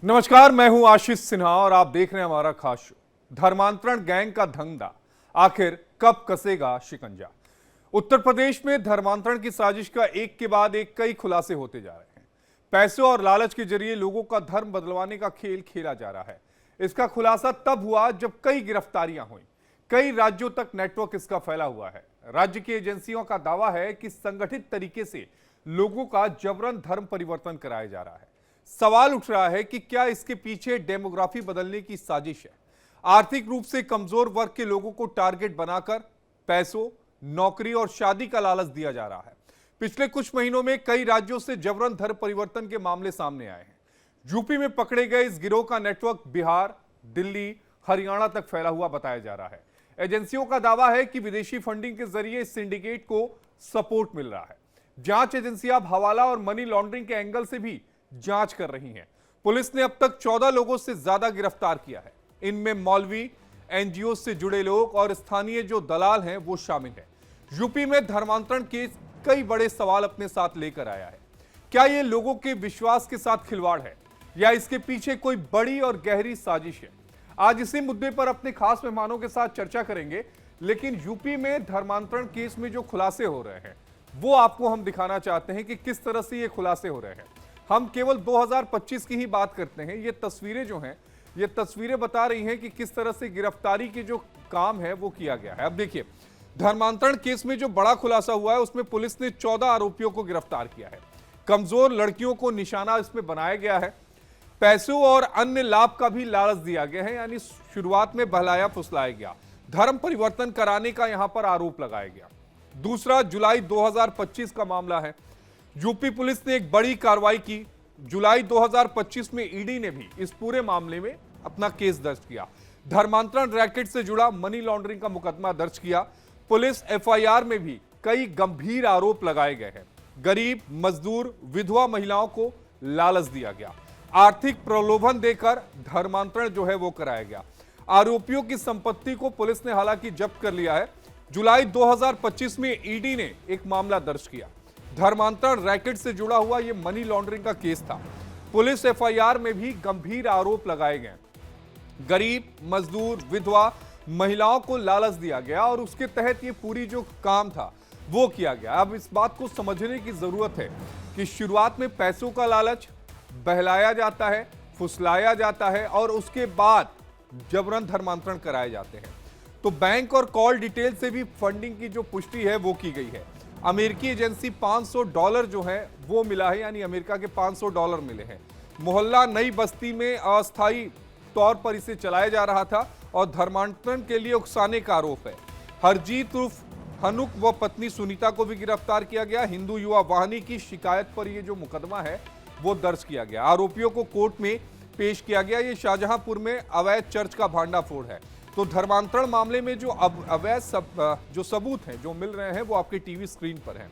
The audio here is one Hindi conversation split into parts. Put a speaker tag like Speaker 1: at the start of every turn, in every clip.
Speaker 1: नमस्कार, मैं हूं आशीष सिन्हा और आप देख रहे हैं हमारा खास शो धर्मांतरण गैंग का धंधा आखिर कब कसेगा शिकंजा। उत्तर प्रदेश में धर्मांतरण की साजिश का एक के बाद एक कई खुलासे होते जा रहे हैं। पैसों और लालच के जरिए लोगों का धर्म बदलवाने का खेल खेला जा रहा है। इसका खुलासा तब हुआ जब कई गिरफ्तारियां हुई। कई राज्यों तक नेटवर्क इसका फैला हुआ है। राज्य की एजेंसियों का दावा है कि संगठित तरीके से लोगों का जबरन धर्म परिवर्तन कराया जा रहा है। सवाल उठ रहा है कि क्या इसके पीछे डेमोग्राफी बदलने की साजिश है। आर्थिक रूप से कमजोर वर्ग के लोगों को टारगेट बनाकर पैसों, नौकरी और शादी का लालच दिया जा रहा है। पिछले कुछ महीनों में कई राज्यों से जबरन धर्म परिवर्तन के मामले सामने आए हैं। यूपी में पकड़े गए इस गिरोह का नेटवर्क बिहार, दिल्ली, हरियाणा तक फैला हुआ बताया जा रहा है। एजेंसियों का दावा है कि विदेशी फंडिंग के जरिए इस सिंडिकेट को सपोर्ट मिल रहा है। जांच एजेंसियां हवाला और मनी लॉन्ड्रिंग के एंगल से भी जांच कर रही हैं। पुलिस ने अब तक 14 लोगों से ज्यादा गिरफ्तार किया है। इनमें मौलवी, एनजीओ से जुड़े लोग और स्थानीय जो दलाल हैं वो शामिल हैं। यूपी में धर्मांतरण केस कई बड़े सवाल अपने साथ लेकर आया है। क्या ये लोगों के विश्वास के साथ खिलवाड़ है या इसके पीछे कोई बड़ी और गहरी साजिश है? आज इसी मुद्दे पर अपने खास मेहमानों के साथ चर्चा करेंगे। लेकिन यूपी में धर्मांतरण केस में जो खुलासे हो रहे हैं वो आपको हम दिखाना चाहते हैं कि किस तरह से ये खुलासे हो रहे हैं। हम केवल 2025 की ही बात करते हैं। ये तस्वीरें जो हैं, ये तस्वीरें बता रही हैं कि किस तरह से गिरफ्तारी के जो काम है वो किया गया है। अब देखिए, धर्मांतरण केस में जो बड़ा खुलासा हुआ है उसमें पुलिस ने 14 आरोपियों को गिरफ्तार किया है। कमजोर लड़कियों को निशाना इसमें बनाया गया है। पैसों और अन्य लाभ का भी लालच दिया गया है, यानी शुरुआत में बहलाया फुसलाया गया। धर्म परिवर्तन कराने का यहां पर आरोप लगाया गया। दूसरा जुलाई 2025 का मामला है। यूपी पुलिस ने एक बड़ी कार्रवाई की। जुलाई 2025 में ईडी ने भी इस पूरे मामले में अपना केस दर्ज किया। धर्मांतरण रैकेट से जुड़ा मनी लॉन्ड्रिंग का मुकदमा दर्ज किया। पुलिस एफआईआर में भी कई गंभीर आरोप लगाए गए हैं। गरीब, मजदूर, विधवा महिलाओं को लालच दिया गया। आर्थिक प्रलोभन देकर धर्मांतरण जो है वो कराया गया। आरोपियों की संपत्ति को पुलिस ने हालांकि जब्त कर लिया है। जुलाई 2025 में ईडी ने एक मामला दर्ज किया। धर्मांतरण रैकेट से जुड़ा हुआ यह मनी लॉन्ड्रिंग का केस था। पुलिस एफआईआर में भी गंभीर आरोप लगाए गए। गरीब, मजदूर, विधवा महिलाओं को लालच दिया गया और उसके तहत ये पूरी जो काम था वो किया गया। अब इस बात को समझने की जरूरत है कि शुरुआत में पैसों का लालच, बहलाया जाता है, फुसलाया जाता है और उसके बाद जबरन धर्मांतरण कराए जाते हैं। तो बैंक और कॉल डिटेल से भी फंडिंग की जो पुष्टि है वो की गई है। अमेरिकी एजेंसी $500 जो है वो मिला है, यानी अमेरिका के $500 मिले हैं। मोहल्ला नई बस्ती में अस्थायी तौर पर इसे चलाया जा रहा था और धर्मांतरण के लिए उकसाने का आरोप है। हरजीत उर्फ हनुक व पत्नी सुनीता को भी गिरफ्तार किया गया। हिंदू युवा वाहिनी की शिकायत पर यह जो मुकदमा है वो दर्ज किया गया। आरोपियों को कोर्ट में पेश किया गया। ये शाहजहांपुर में अवैध चर्च का भांडाफोड़ है। तो धर्मांतरण मामले में जो अवैध जो सबूत हैं जो मिल रहे हैं वो आपके टीवी स्क्रीन पर हैं।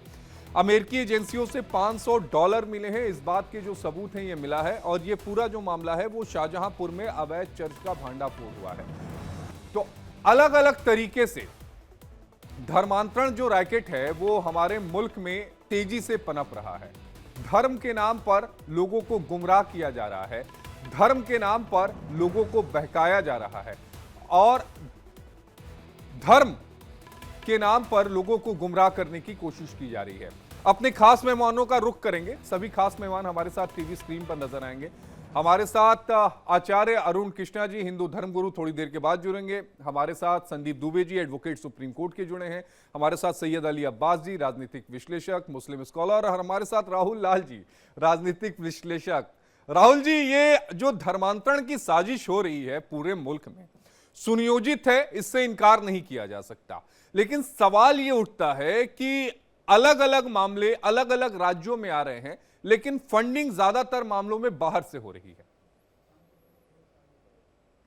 Speaker 1: अमेरिकी एजेंसियों से $500 मिले हैं, इस बात के जो सबूत हैं ये मिला है। और ये पूरा जो मामला है वो शाहजहांपुर में अवैध चर्च का भांडाफोड़ हुआ है। तो अलग अलग तरीके से धर्मांतरण जो रैकेट है वो हमारे मुल्क में तेजी से पनप रहा है। धर्म के नाम पर लोगों को गुमराह किया जा रहा है। धर्म के नाम पर लोगों को बहकाया जा रहा है और धर्म के नाम पर लोगों को गुमराह करने की कोशिश की जा रही है। अपने खास मेहमानों का रुख करेंगे। सभी खास मेहमान हमारे साथ टीवी स्क्रीन पर नजर आएंगे। हमारे साथ आचार्य अरुण कृष्णा जी, हिंदू धर्मगुरु, थोड़ी देर के बाद जुड़ेंगे। हमारे साथ Sandeep Dubey ji, advocate supreme court के जुड़े हैं। हमारे साथ सैयद अली अब्बास जी, राजनीतिक विश्लेषक, मुस्लिम स्कॉलर, और हमारे साथ राहुल लाल जी, राजनीतिक विश्लेषक। राहुल जी, ये जो धर्मांतरण की साजिश हो रही है पूरे मुल्क में सुनियोजित है, इससे इनकार नहीं किया जा सकता। लेकिन सवाल यह उठता है कि अलग अलग मामले अलग अलग राज्यों में आ रहे हैं, लेकिन फंडिंग ज्यादातर मामलों में बाहर से हो रही है।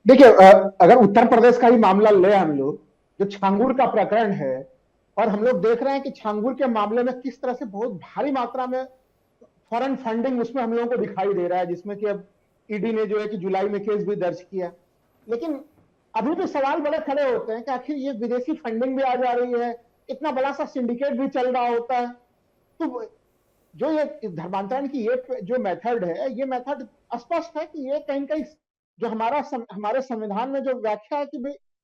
Speaker 2: देखिए, अगर उत्तर प्रदेश का ही मामला ले हम लोग, जो छांगुर का प्रकरण है, और हम लोग देख रहे हैं कि छांगुर के मामले में किस तरह से बहुत भारी मात्रा में फॉरेन फंडिंग उसमें हम लोगों को दिखाई दे रहा है, जिसमें कि अब ईडी ने जो है कि जुलाई में केस भी दर्ज किया। लेकिन अभी भी सवाल बड़े खड़े होते हैं कि आखिर ये विदेशी फंडिंग भी आ जा रही है, इतना बड़ा सा सिंडिकेट भी चल रहा होता है, तो जो ये धर्मांतरण की ये जो मेथड है, ये मेथड स्पष्ट है कि ये कहीं कहीं जो हमारे संविधान में जो व्याख्या है कि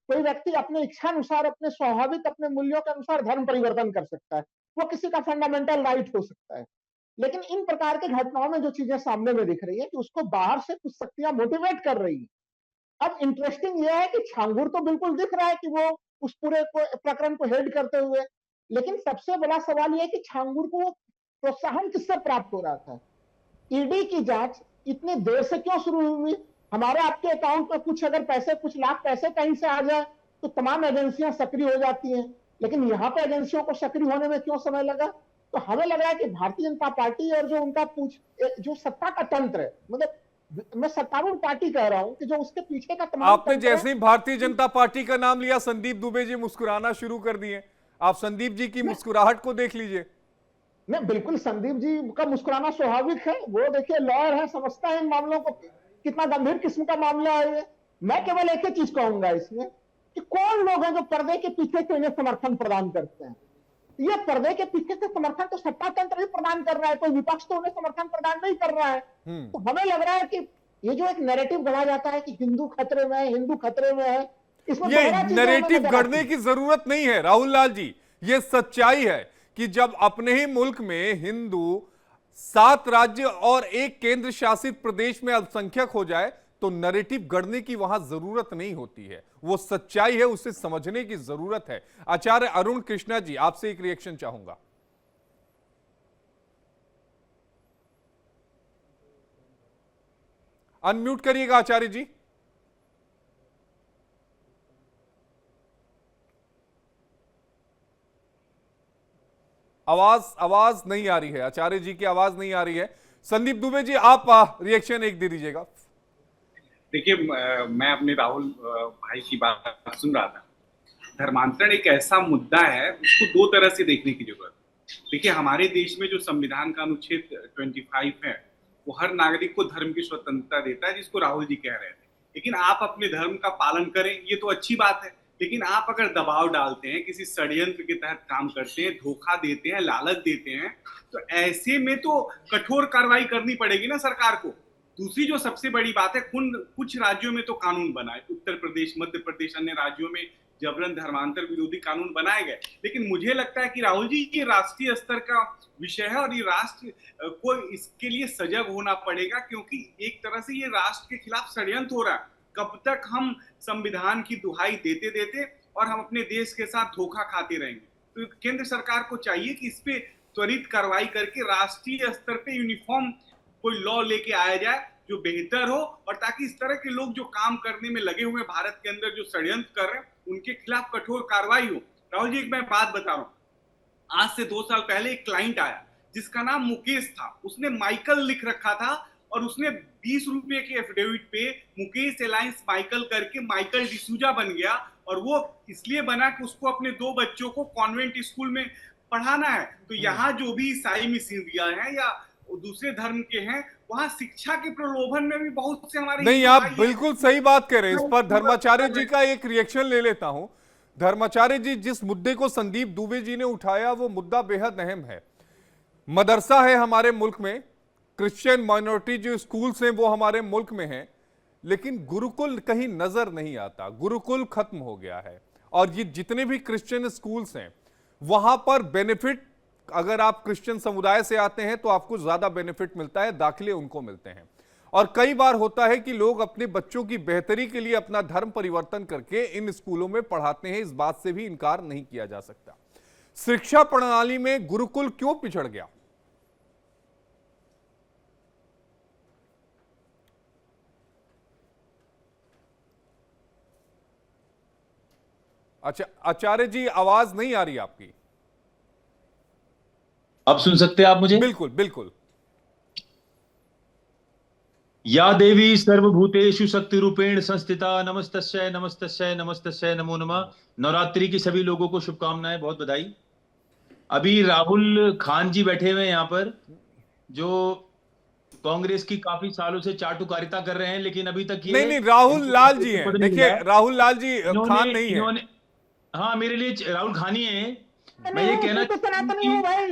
Speaker 2: कोई व्यक्ति अपने इच्छा अनुसार, अपने स्वाभाविक, अपने मूल्यों के अनुसार धर्म परिवर्तन कर सकता है, वो किसी का फंडामेंटल राइट हो सकता है। लेकिन इन प्रकार के घटनाओं में जो चीजें सामने में दिख रही है कि उसको बाहर से कुछ शक्तियां मोटिवेट कर रही है। अब इंटरेस्टिंग यह है कि छांगुर तो बिल्कुल दिख रहा है कि वो उस पूरे प्रकरण को हेड करते हुए, लेकिन सबसे बड़ा सवाल यह है कि छांगुर को प्रोत्साहन किससे प्राप्त हो रहा था? ईडी की जांच इतनी देर से क्यों शुरू हुई? हमारे आपके अकाउंट में कुछ अगर पैसे, कुछ लाख पैसे कहीं से आ जाए तो तमाम एजेंसियां सक्रिय हो जाती हैं, लेकिन यहां पर एजेंसियों को सक्रिय होने में क्यों समय लगा? तो हमें लग रहा है कि भारतीय जनता पार्टी और जो उनका जो सत्ता का तंत्र है, मतलब मैं सत्तारूढ़ पार्टी कह रहा हूं कि जो उसके पीछे का तमाम
Speaker 1: आपने
Speaker 2: तंत्र है।
Speaker 1: जैसे ही भारतीय जनता पार्टी का नाम लिया, संदीप दुबे जी मुस्कुराना शुरू कर दिए। आप संदीप जी की मुस्कुराहट को देख लीजिए।
Speaker 2: नहीं, बिल्कुल संदीप जी का मुस्कुराना स्वाभाविक है। वो देखिए लॉयर है, समझता है इन मामलों को, कितना गंभीर किस्म का मामला है ये। मैं केवल एक ही चीज कहूंगा इसमें कि कौन लोग हैं जो पर्दे के पीछे से इन्हें समर्थन प्रदान करते हैं। ये पर्दे के पीछे से समर्थन तो सत्ता तंत्र ही प्रदान कर रहा है, कोई विपक्ष तो उन्हें समर्थन प्रदान नहीं कर रहा है। तो हमें लग रहा है कि ये जो एक नैरेटिव गढ़ा जाता है कि हिंदू खतरे में है, हिंदू खतरे में है, इसमें
Speaker 1: ये
Speaker 2: दोहरा चीजें हमें
Speaker 1: नैरेटिव
Speaker 2: नजर आती
Speaker 1: गढ़ने
Speaker 2: हैं।
Speaker 1: की जरूरत नहीं है राहुल लाल जी। ये सच्चाई है कि जब अपने ही मुल्क में हिंदू 7 राज्य और एक केंद्र शासित प्रदेश में अल्पसंख्यक हो जाए तो नैरेटिव गढ़ने की वहां जरूरत नहीं होती है। वो सच्चाई है, उसे समझने की जरूरत है। आचार्य अरुण कृष्णा जी, आपसे एक रिएक्शन चाहूंगा। अनम्यूट करिएगा आचार्य जी। आवाज नहीं आ रही है, आचार्य जी की आवाज नहीं आ रही है। संदीप दुबे जी, आप रिएक्शन एक दे दीजिएगा।
Speaker 3: देखिए, मैं अपने राहुल भाई की बात सुन रहा था। धर्मांतरण एक ऐसा मुद्दा है, उसको दो तरह से देखने की जरूरत है। देखिए, हमारे देश में जो संविधान का अनुच्छेद 25 है, वो हर नागरिक को धर्म की स्वतंत्रता देता है, जिसको राहुल जी कह रहे थे। लेकिन आप अपने धर्म का पालन करें, ये तो अच्छी बात है। लेकिन आप अगर दबाव डालते हैं, किसी षड्यंत्र के तहत काम करते हैं, धोखा देते हैं, लालच देते हैं, तो ऐसे में तो कठोर कार्रवाई करनी पड़ेगी ना सरकार को। दूसरी जो सबसे बड़ी बात है, कुछ राज्यों में तो कानून बनाए, उत्तर प्रदेश, मध्य प्रदेश, अन्य राज्यों में जबरन धर्मांतर विरोधी कानून बनाए गए। लेकिन मुझे लगता है कि राहुल जी, ये राष्ट्रीय स्तर का विषय है और ये राष्ट्र को इसके लिए सजग होना पड़ेगा, क्योंकि एक तरह से ये राष्ट्र के खिलाफ षड्यंत्र हो रहा है। कब तक हम संविधान की दुहाई देते देते और हम अपने देश के साथ धोखा खाते रहेंगे? तो केंद्र सरकार को चाहिए कि इस पे त्वरित कार्रवाई करके राष्ट्रीय स्तर पे यूनिफॉर्म कोई लॉ लेके आया जाए जो बेहतर हो, और ताकि इस तरह के लोग जो काम करने में लगे हुए भारत के अंदर, जो षड्यंत्र कर रहे हैं, उनके खिलाफ कठोर कार्रवाई हो। राहुल जी, एक मैं बात बता रहा हूँ। आज से 2 साल पहले एक क्लाइंट आया जिसका नाम मुकेश था। उसने माइकल लिख रखा था और उसने 20 रुपए के एफिडेविट पे मुकेश अलायंस माइकल करके माइकल डिसूजा बन गया। और वो इसलिए बना कि उसको अपने 2 बच्चों को कॉन्वेंट स्कूल में पढ़ाना है। तो यहाँ जो भी ईसाई मिशनरियां हैं या दूसरे धर्म के हैं, वहां शिक्षा के प्रलोभन में भी बहुत से हमारे
Speaker 1: नहीं, आप बिल्कुल सही बात कह रहे हैं। इस पर धर्माचार्य जी का एक रिएक्शन ले लेता हूं। धर्माचार्य जी, जिस मुद्दे को संदीप दुबे जी ने उठाया वो मुद्दा बेहद अहम है। मदरसा है हमारे मुल्क में, क्रिश्चियन माइनॉरिटी जो स्कूल्स हैं वो हमारे मुल्क में हैं, लेकिन गुरुकुल कहीं नजर नहीं आता। गुरुकुल खत्म हो गया है और ये जितने भी क्रिश्चियन स्कूल्स हैं वहां पर बेनिफिट, अगर आप क्रिश्चियन समुदाय से आते हैं तो आपको ज्यादा बेनिफिट मिलता है, दाखिले उनको मिलते हैं। और कई बार होता है कि लोग अपने बच्चों की बेहतरी के लिए अपना धर्म परिवर्तन करके इन स्कूलों में पढ़ाते हैं। इस बात से भी इनकार नहीं किया जा सकता। शिक्षा प्रणाली में गुरुकुल क्यों पिछड़ गया? अच्छा आचार्य जी, आवाज नहीं आ रही आपकी।
Speaker 4: अब सुन सकते हैं आप मुझे?
Speaker 1: बिल्कुल बिल्कुल।
Speaker 4: या देवी सर्वभूतेषु शक्ति रूपेण संस्थिता नमस्तस्यै नमस्तस्यै नमस्तस्यै नमो नमः। नवरात्रि की सभी लोगों को शुभकामनाएं, बहुत बधाई। अभी राहुल खान जी बैठे हुए हैं यहाँ पर, जो कांग्रेस की काफी सालों से चाटुकारिता कर रहे हैं, लेकिन अभी तक ये
Speaker 1: नहीं, राहुल लाल जी हैं। देखिए, राहुल लाल जी खान नहीं है।
Speaker 4: हाँ, मेरे लिए राहुल खान ही है। मैं ये
Speaker 2: नहीं,
Speaker 4: कहना
Speaker 2: तो सनातनी हूँ भाई।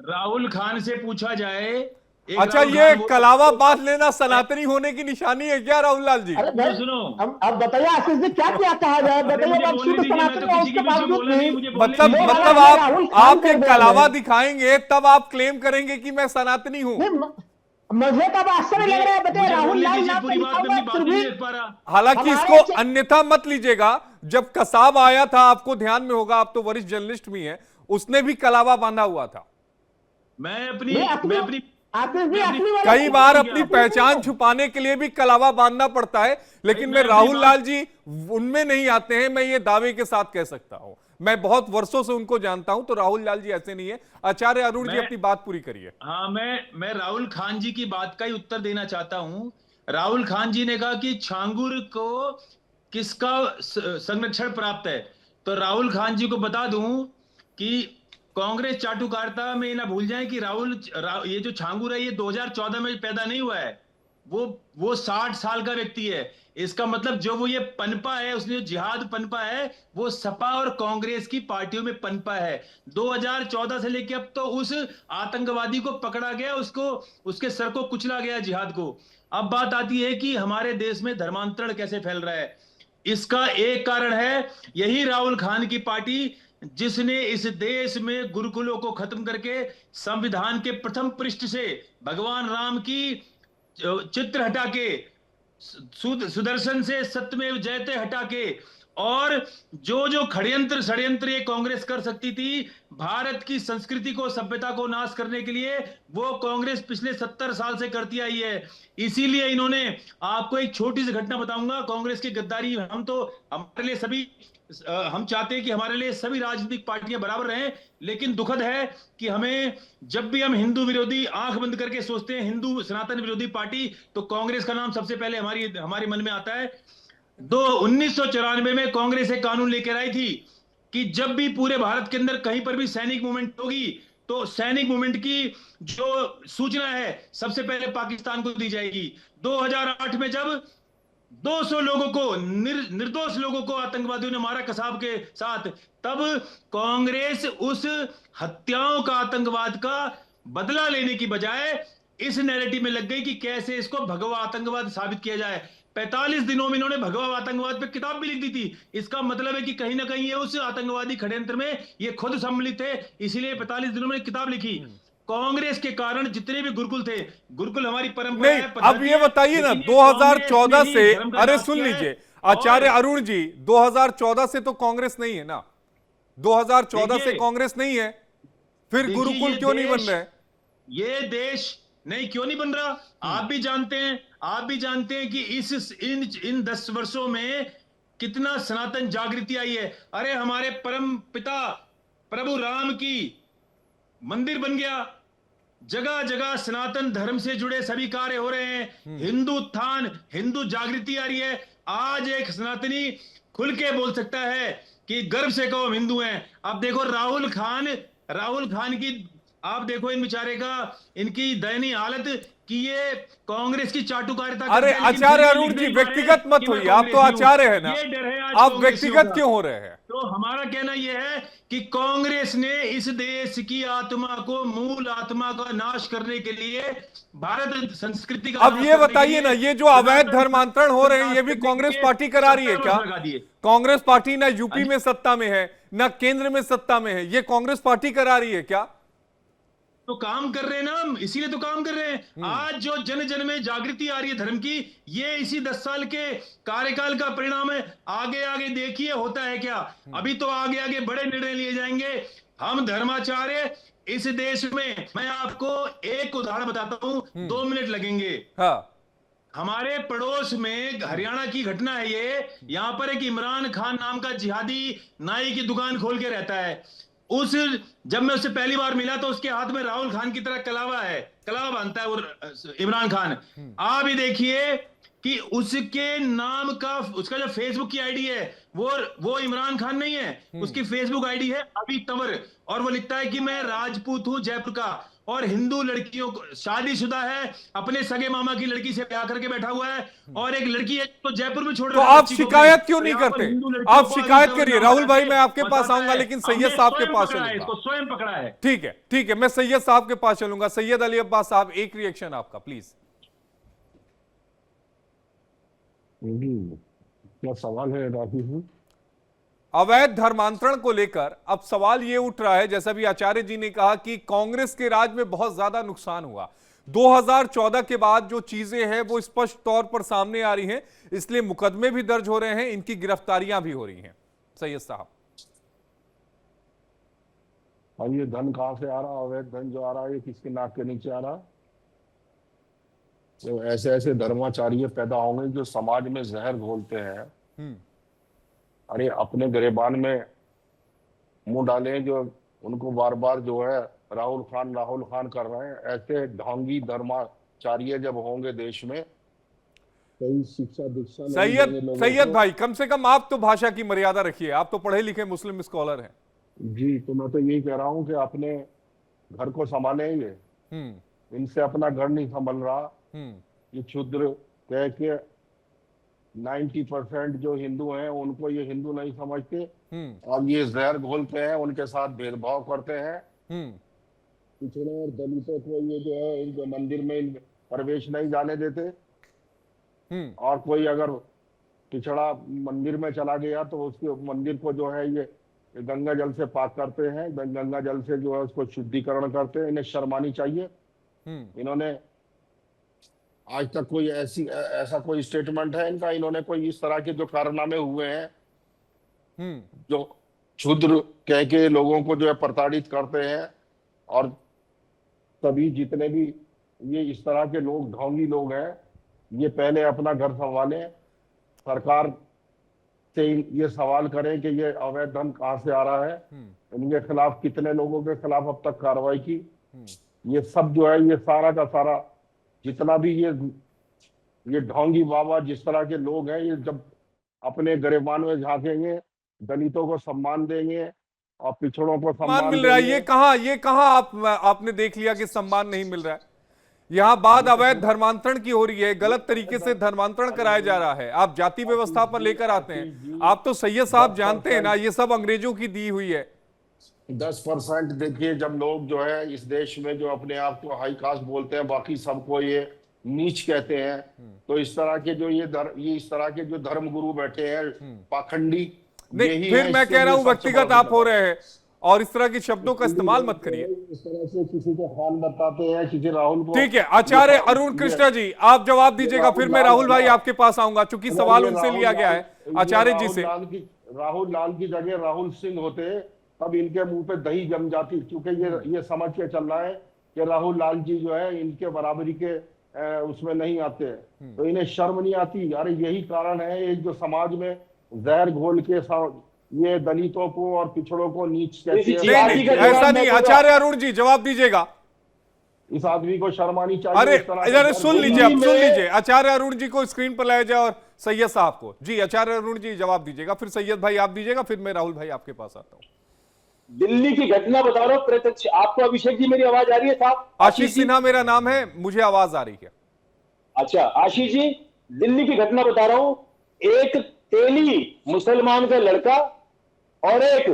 Speaker 4: राहुल खान से पूछा जाए,
Speaker 1: अच्छा,
Speaker 4: राहुल
Speaker 1: ये
Speaker 4: खान वो-
Speaker 1: कलावा बांध लेना सनातनी होने की निशानी है क्या राहुल लाल जी?
Speaker 2: अरे भाई,
Speaker 4: सुनो,
Speaker 2: अब बताइए आशीष जी, क्या क्या कहा जाए,
Speaker 4: अरे
Speaker 2: बताइए।
Speaker 4: मुझे
Speaker 2: अब
Speaker 4: बोलने
Speaker 2: शुद्ध
Speaker 4: दीजिए, मैं तो
Speaker 2: सनातन है,
Speaker 4: किसी के
Speaker 2: उसके
Speaker 4: बीच में
Speaker 2: बावजूद
Speaker 4: बोला नहीं,
Speaker 2: भी
Speaker 4: मुझे बोलने
Speaker 1: मतलब
Speaker 4: दीजिए।
Speaker 2: ये वाला
Speaker 1: मतलब
Speaker 2: हमें राहुल खान
Speaker 1: आप
Speaker 2: कर
Speaker 1: एक
Speaker 2: दिया
Speaker 1: कलावा
Speaker 2: है।
Speaker 1: दिखाएंगे तब आप क्लेम करेंगे कि मैं सनातनी हूं।
Speaker 2: नहीं, मुझे तब आश्चर्य लग रहा है, बताइए
Speaker 4: मुझे
Speaker 2: राहुल
Speaker 4: बोलने
Speaker 2: लाल
Speaker 4: दीजिए,
Speaker 2: नाम
Speaker 4: पूरी
Speaker 2: तो
Speaker 4: बात
Speaker 2: लिखा
Speaker 4: में
Speaker 2: हुआ
Speaker 4: अपनी
Speaker 2: है,
Speaker 4: बात
Speaker 2: फिर
Speaker 4: नहीं
Speaker 2: भी
Speaker 4: रख पा रहा।
Speaker 1: हालांकि
Speaker 2: हमारे
Speaker 1: इसको अन्यथा मत लीजिएगा। जब कसाब आया था, आपको ध्यान में होगा, आप तो वरिष्ठ जर्नलिस्ट भी हैं, उसने भी कलावा बांधा हुआ था।
Speaker 4: मैं अपनी
Speaker 2: नहीं,
Speaker 4: मैं अपनी
Speaker 2: आशीष जी
Speaker 4: मैं अपनी
Speaker 2: असली वाला
Speaker 1: कई बार अपनी
Speaker 2: असली
Speaker 1: पहचान
Speaker 2: है।
Speaker 1: छुपाने के लिए भी कलावा बांधना पड़ता है, लेकिन
Speaker 4: भाई,
Speaker 1: मैं
Speaker 4: मैं अपनी
Speaker 1: राहुल
Speaker 4: बात-
Speaker 1: लाल जी उनमें नहीं आते हैं, मैं ये दावे के साथ कह सकता हूं। मैं बहुत वर्षों से उनको जानता हूं, तो राहुल लाल जी ऐसे नहीं है। आचार्य अरुण जी,
Speaker 4: मैं
Speaker 1: अपनी बात पूरी करिए।
Speaker 4: हाँ, मैं राहुल खान जी की बात का ही उत्तर देना चाहता हूं। राहुल खान जी ने कहा कि छांगुर को किसका संरक्षण प्राप्त है। तो राहुल खान जी को बता दूं कि कांग्रेस चाटुकारिता में ना भूल जाएं कि ये जो छांगुर है, ये 2014 में पैदा नहीं हुआ है। वो 60 साल का व्यक्ति है। इसका मतलब जो वो ये पनपा है, उसने जो जिहाद पनपा है, वो सपा और कांग्रेस की पार्टियों में पनपा है। 2014 से लेकर अब तो उस आतंकवादी को पकड़ा गया, उसको उसके सर को कुचला गया, जिहाद को। अब बात आती है कि हमारे देश में धर्मांतरण कैसे फैल रहा है। इसका एक कारण है यही राहुल खान की पार्टी, जिसने इस देश में गुरुकुलों को खत्म करके संविधान के प्रथम पृष्ठ से भगवान राम की चित्र हटा के, सुदर्शन से सत्यमेव जयते हटा के, और जो जो षड्यंत्र ये कांग्रेस कर सकती थी भारत की संस्कृति को, सभ्यता को नाश करने के लिए, वो कांग्रेस पिछले 70 साल से करती आई है। इसीलिए इन्होंने, आपको एक छोटी सी घटना बताऊंगा, कांग्रेस की गद्दारी, हमारे लिए सभी, हम चाहते हैं कि हमारे लिए सभी राजनीतिक पार्टियां बराबर रहें, लेकिन दुखद है कि जब भी हम हिंदू विरोधी आंख बंद करके सोचते हैं हिंदू सनातन विरोधी पार्टी, तो कांग्रेस का नाम सबसे पहले हमारे मन में आता है। 1994 में कांग्रेस एक कानून लेकर आई थी कि जब भी पूरे भारत के अंदर कहीं पर भी सैनिक मूवमेंट होगी, तो सैनिक मूवमेंट की जो सूचना है सबसे पहले पाकिस्तान को दी जाएगी। 2008 में जब 200 लोगों को, निर्दोष लोगों को आतंकवादियों ने मारा कसाब के साथ, तब कांग्रेस उस हत्याओं का, आतंकवाद का बदला लेने की बजाय इस नैरेटिव में लग गई कि कैसे इसको भगवा आतंकवाद साबित किया जाए। 45 दिनों में इन्होंने भगवा आतंकवाद पे किताब भी लिख दी थी। इसका मतलब है कि कहीं ना कहीं ये उस आतंकवादी षड्यंत्र में ये खुद सम्मिलित थे, इसीलिए 45 दिनों में किताब लिखी। कांग्रेस के कारण जितने भी गुरुकुल थे, गुरुकुल हमारी परंपरा
Speaker 1: नहीं,
Speaker 4: है,
Speaker 1: अब ये बताइए ना,
Speaker 4: लेकिन ये
Speaker 1: 2014
Speaker 4: कांग्रेस ने
Speaker 1: से,
Speaker 4: ही धर्म का
Speaker 1: अरे
Speaker 4: नाश
Speaker 1: सुन
Speaker 4: किया है।
Speaker 1: लीजिए आचार्य अरुण जी, 2014 से तो कांग्रेस नहीं है ना, 2014 से
Speaker 4: देखिए,
Speaker 1: कांग्रेस नहीं है, फिर
Speaker 4: देखिए,
Speaker 1: गुरुकुल
Speaker 4: ये
Speaker 1: क्यों नहीं बन
Speaker 4: देश-
Speaker 1: रहे?
Speaker 4: ये देश नहीं क्यों नहीं बन रहा, आप भी जानते हैं कि इन 10 वर्षों में कितना सनातन जागृति आई है। अरे हमारे परम पिता प्रभु राम की मंदिर बन गया, जगह जगह सनातन धर्म से जुड़े सभी कार्य हो रहे हैं, हिंदू उत्थान, हिंदू जागृति आ रही है। आज एक सनातनी खुल के बोल सकता है कि गर्व से कहो हम हिंदू हैं। अब देखो राहुल खान की, आप देखो इन बेचारे का, इनकी दयनीय हालत कि ये कांग्रेस की चाटुकारिता करते
Speaker 1: अरे
Speaker 4: हैं, लेकिन
Speaker 1: आचार्य
Speaker 4: फिर भी
Speaker 1: अरुण
Speaker 4: लिख
Speaker 1: जी,
Speaker 4: नहीं पा रहे
Speaker 1: व्यक्तिगत मत
Speaker 4: कि मैं
Speaker 1: होइए, आप तो
Speaker 4: कांग्रेसी हूं।
Speaker 1: आचार्य है ना,
Speaker 4: ये डर है आज
Speaker 1: आप
Speaker 4: कांग्रेसियों
Speaker 1: व्यक्तिगत
Speaker 4: का।
Speaker 1: क्यों हो रहे हैं?
Speaker 4: तो हमारा कहना यह है कि कांग्रेस ने इस देश की आत्मा को, मूल आत्मा का नाश करने के लिए, भारत संस्कृति का
Speaker 1: अब
Speaker 4: नाश
Speaker 1: ये
Speaker 4: करने के
Speaker 1: बताइए
Speaker 4: लिए,
Speaker 1: ना, ये जो अवैध धर्मांतरण हो रहे हैं, ये भी
Speaker 4: करने
Speaker 1: कांग्रेस
Speaker 4: के
Speaker 1: पार्टी करा रही है
Speaker 4: 70
Speaker 1: क्या?
Speaker 4: वर्ष लगा दिए।
Speaker 1: कांग्रेस पार्टी ना यूपी में सत्ता में है, ना केंद्र में सत्ता में है, ये कांग्रेस पार्टी करा रही है क्या?
Speaker 4: तो काम कर रहे हैं ना हम, इसीलिए तो काम कर रहे हैं। आज जो जन जन में जागृति आ रही है धर्म की, ये इसी 10 साल के कार्यकाल का परिणाम है। आगे आगे देखिए होता है क्या। अभी तो आगे आगे बड़े निर्णय लिए जाएंगे। हम धर्माचार्य इस देश में, मैं आपको एक उदाहरण बताता हूं, 2 मिनट लगेंगे।
Speaker 1: हाँ,
Speaker 4: हमारे पड़ोस में हरियाणा की घटना है ये। यहां पर एक इमरान खान नाम का जिहादी नाई की दुकान खोल के रहता है। जब मैं उससे पहली बार मिला तो उसके हाथ में राहुल खान की तरह कलावा बांधता है वो इमरान खान। आप ही देखिए कि उसके नाम का, उसका जो फेसबुक की आईडी है, वो इमरान खान नहीं है, उसकी फेसबुक आईडी है अभी तंवर, और वो लिखता है कि मैं राजपूत हूं जयपुर का। और हिंदू लड़कियों को, शादीशुदा है, अपने सगे मामा की लड़की से ब्याह करके बैठा हुआ है, और एक लड़की है तो जयपुर में छोड़
Speaker 1: तो
Speaker 4: रखा है
Speaker 1: आप
Speaker 4: बच्ची को
Speaker 1: शिकायत
Speaker 4: भी।
Speaker 1: क्यों
Speaker 4: और
Speaker 1: नहीं
Speaker 4: यहाँ पर
Speaker 1: करते?
Speaker 4: हिंदू लड़कियों
Speaker 1: आप
Speaker 4: को
Speaker 1: शिकायत
Speaker 4: अभी
Speaker 1: करिए।
Speaker 4: तक
Speaker 1: राहुल भाई,
Speaker 4: बताते
Speaker 1: मैं आपके पास
Speaker 4: बताता
Speaker 1: आऊंगा,
Speaker 4: है,
Speaker 1: लेकिन
Speaker 4: हमने
Speaker 1: सैयद साहब के
Speaker 4: स्वयं
Speaker 1: पास
Speaker 4: पकड़ा है,
Speaker 1: चलूंगा।
Speaker 4: इसको स्वयं पकड़ा है।
Speaker 1: ठीक है, ठीक है, मैं सैयद साहब के पास चलूंगा। सैयद अली अब्बास साहब, एक रिएक्शन आपका प्लीज।
Speaker 5: क्या सवाल है राखी जी?
Speaker 1: अवैध धर्मांतरण को लेकर अब सवाल यह उठ रहा है, जैसा भी आचार्य जी ने कहा कि कांग्रेस के राज में बहुत ज्यादा नुकसान हुआ। 2014 के बाद जो चीजें हैं वो स्पष्ट तौर पर सामने आ रही हैं, इसलिए मुकदमे भी दर्ज हो रहे हैं, इनकी गिरफ्तारियां भी हो रही हैं। सैयद साहब,
Speaker 5: और ये धन कहाँ से आ रहा? अवैध धन जो आ रहा है, ये किसके नाक के नीचे आ रहा? तो ऐसे ऐसे धर्माचार्य पैदा होंगे जो समाज में जहर घोलते हैं। अरे अपने गिरेबान में मुंह डाले, जो उनको बार बार जो है राहुल खान कर रहे हैं। ऐसे ढोंगी धर्माचार्य जब होंगे देश में, कई शिक्षा दीक्षा नहीं देंगे लोगों
Speaker 1: सैयद
Speaker 5: को।
Speaker 1: भाई, कम से कम आप तो भाषा की मर्यादा रखिए, आप तो पढ़े लिखे मुस्लिम स्कॉलर हैं।
Speaker 5: जी, तो मैं तो यही कह रहा हूँ कि अपने घर को संभालेंगे। इनसे अपना घर नहीं संभल रहा। ये क्षुद्र कह के 90% जो हिंदू हैं उनको ये हिंदू नहीं समझते, और ये जहर घोलते हैं, उनके साथ भेदभाव करते हैं। पिछड़े और दलितों को ये जो है इनके मंदिर में प्रवेश नहीं जाने देते, और कोई अगर पिछड़ा मंदिर में चला गया तो उसके मंदिर को जो है ये गंगा जल से पाक करते हैं, गंगा जल से जो है उसको शुद्धिकरण करते हैं। इन्हें शर्म आनी चाहिए। इन्होंने आज तक कोई ऐसा कोई स्टेटमेंट है इनका? इन्होंने कोई इस तरह के जो कारनामे हुए हैं जो क्षुद्र कह के लोगों को जो है प्रताड़ित करते हैं, और सभी जितने भी ये इस तरह के लोग, ढोंगी लोग हैं, ये पहले अपना घर संभालें। सरकार से ये सवाल करें कि ये अवैध धन कहाँ से आ रहा है, इनके खिलाफ कितने लोगों के खिलाफ अब तक कार्रवाई की। ये सब जो है, ये सारा का सारा जितना भी ये ढोंगी बाबा जिस तरह के लोग हैं, ये जब अपने गिरेबान में झांकेंगे, दलितों को सम्मान देंगे और पिछड़ों को
Speaker 1: सम्मान मिल रहा है। ये कहां आपने देख लिया कि सम्मान नहीं मिल रहा है? यहां बात अवैध धर्मांतरण की हो रही है, गलत तरीके से धर्मांतरण कराया जा रहा है। आप जाति व्यवस्था पर लेकर आते हैं। आप तो सैयद साहब जानते हैं ना, ये सब अंग्रेजों की दी हुई है।
Speaker 5: 10% देखिए, जब लोग जो है इस देश में जो अपने आप को हाई कास्ट बोलते हैं, बाकी सबको ये नीच कहते हैं, तो इस तरह के जो ये इस तरह के जो धर्म गुरु बैठे हैं, पाखंडी,
Speaker 1: नहीं, फिर मैं कह रहा हूं व्यक्तिगत आप हो रहे हैं, और इस तरह के शब्दों का इस्तेमाल मत करिए।
Speaker 5: इस तरह से किसी को खान बताते हैं, किसी राहुल को।
Speaker 1: ठीक है, आचार्य अरुण कृष्णा जी, आप जवाब दीजिएगा, फिर मैं राहुल भाई आपके पास आऊंगा, चूंकि सवाल उनसे लिया गया है आचार्य जी से।
Speaker 5: राहुल लाल की जगह राहुल सिंह होते, तब इनके मुंह पे दही जम जाती, क्योंकि ये समझ के चल रहा है कि राहुल लाल जी जो है इनके बराबरी के उसमें नहीं आते, तो इन्हें शर्म नहीं आती। अरे यही कारण है, एक जो समाज में जहर घोल के ये दलितों को और पिछड़ों को नीच कहते हैं।
Speaker 1: ऐसा नहीं, आचार्य अरुण जी जवाब दीजिएगा।
Speaker 5: इस आदमी को शर्म आनी चाहिए।
Speaker 1: अरे सुन लीजिए, अब सुन लीजिए, आचार्य अरुण जी को स्क्रीन पर लाया जाए और सैयद साहब को। जी आचार्य अरुण जी जवाब दीजिएगा, फिर सैयद भाई आप दीजिएगा, फिर मैं राहुल भाई आपके पास आता हूँ।
Speaker 6: दिल्ली की घटना बता रहा हूँ प्रत्यक्ष। आपको अभिषेक जी मेरी आवाज आ रही है साहब?
Speaker 1: आशीष सिन्हा मेरा नाम है, मुझे आवाज आ रही है।
Speaker 6: अच्छा आशीष जी, दिल्ली की घटना बता रहा हूं। एक तेली मुसलमान का लड़का और एक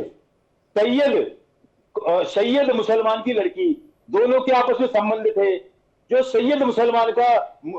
Speaker 6: सैयद मुसलमान की लड़की, दोनों के आपस में संबंध थे। जो सैयद मुसलमान का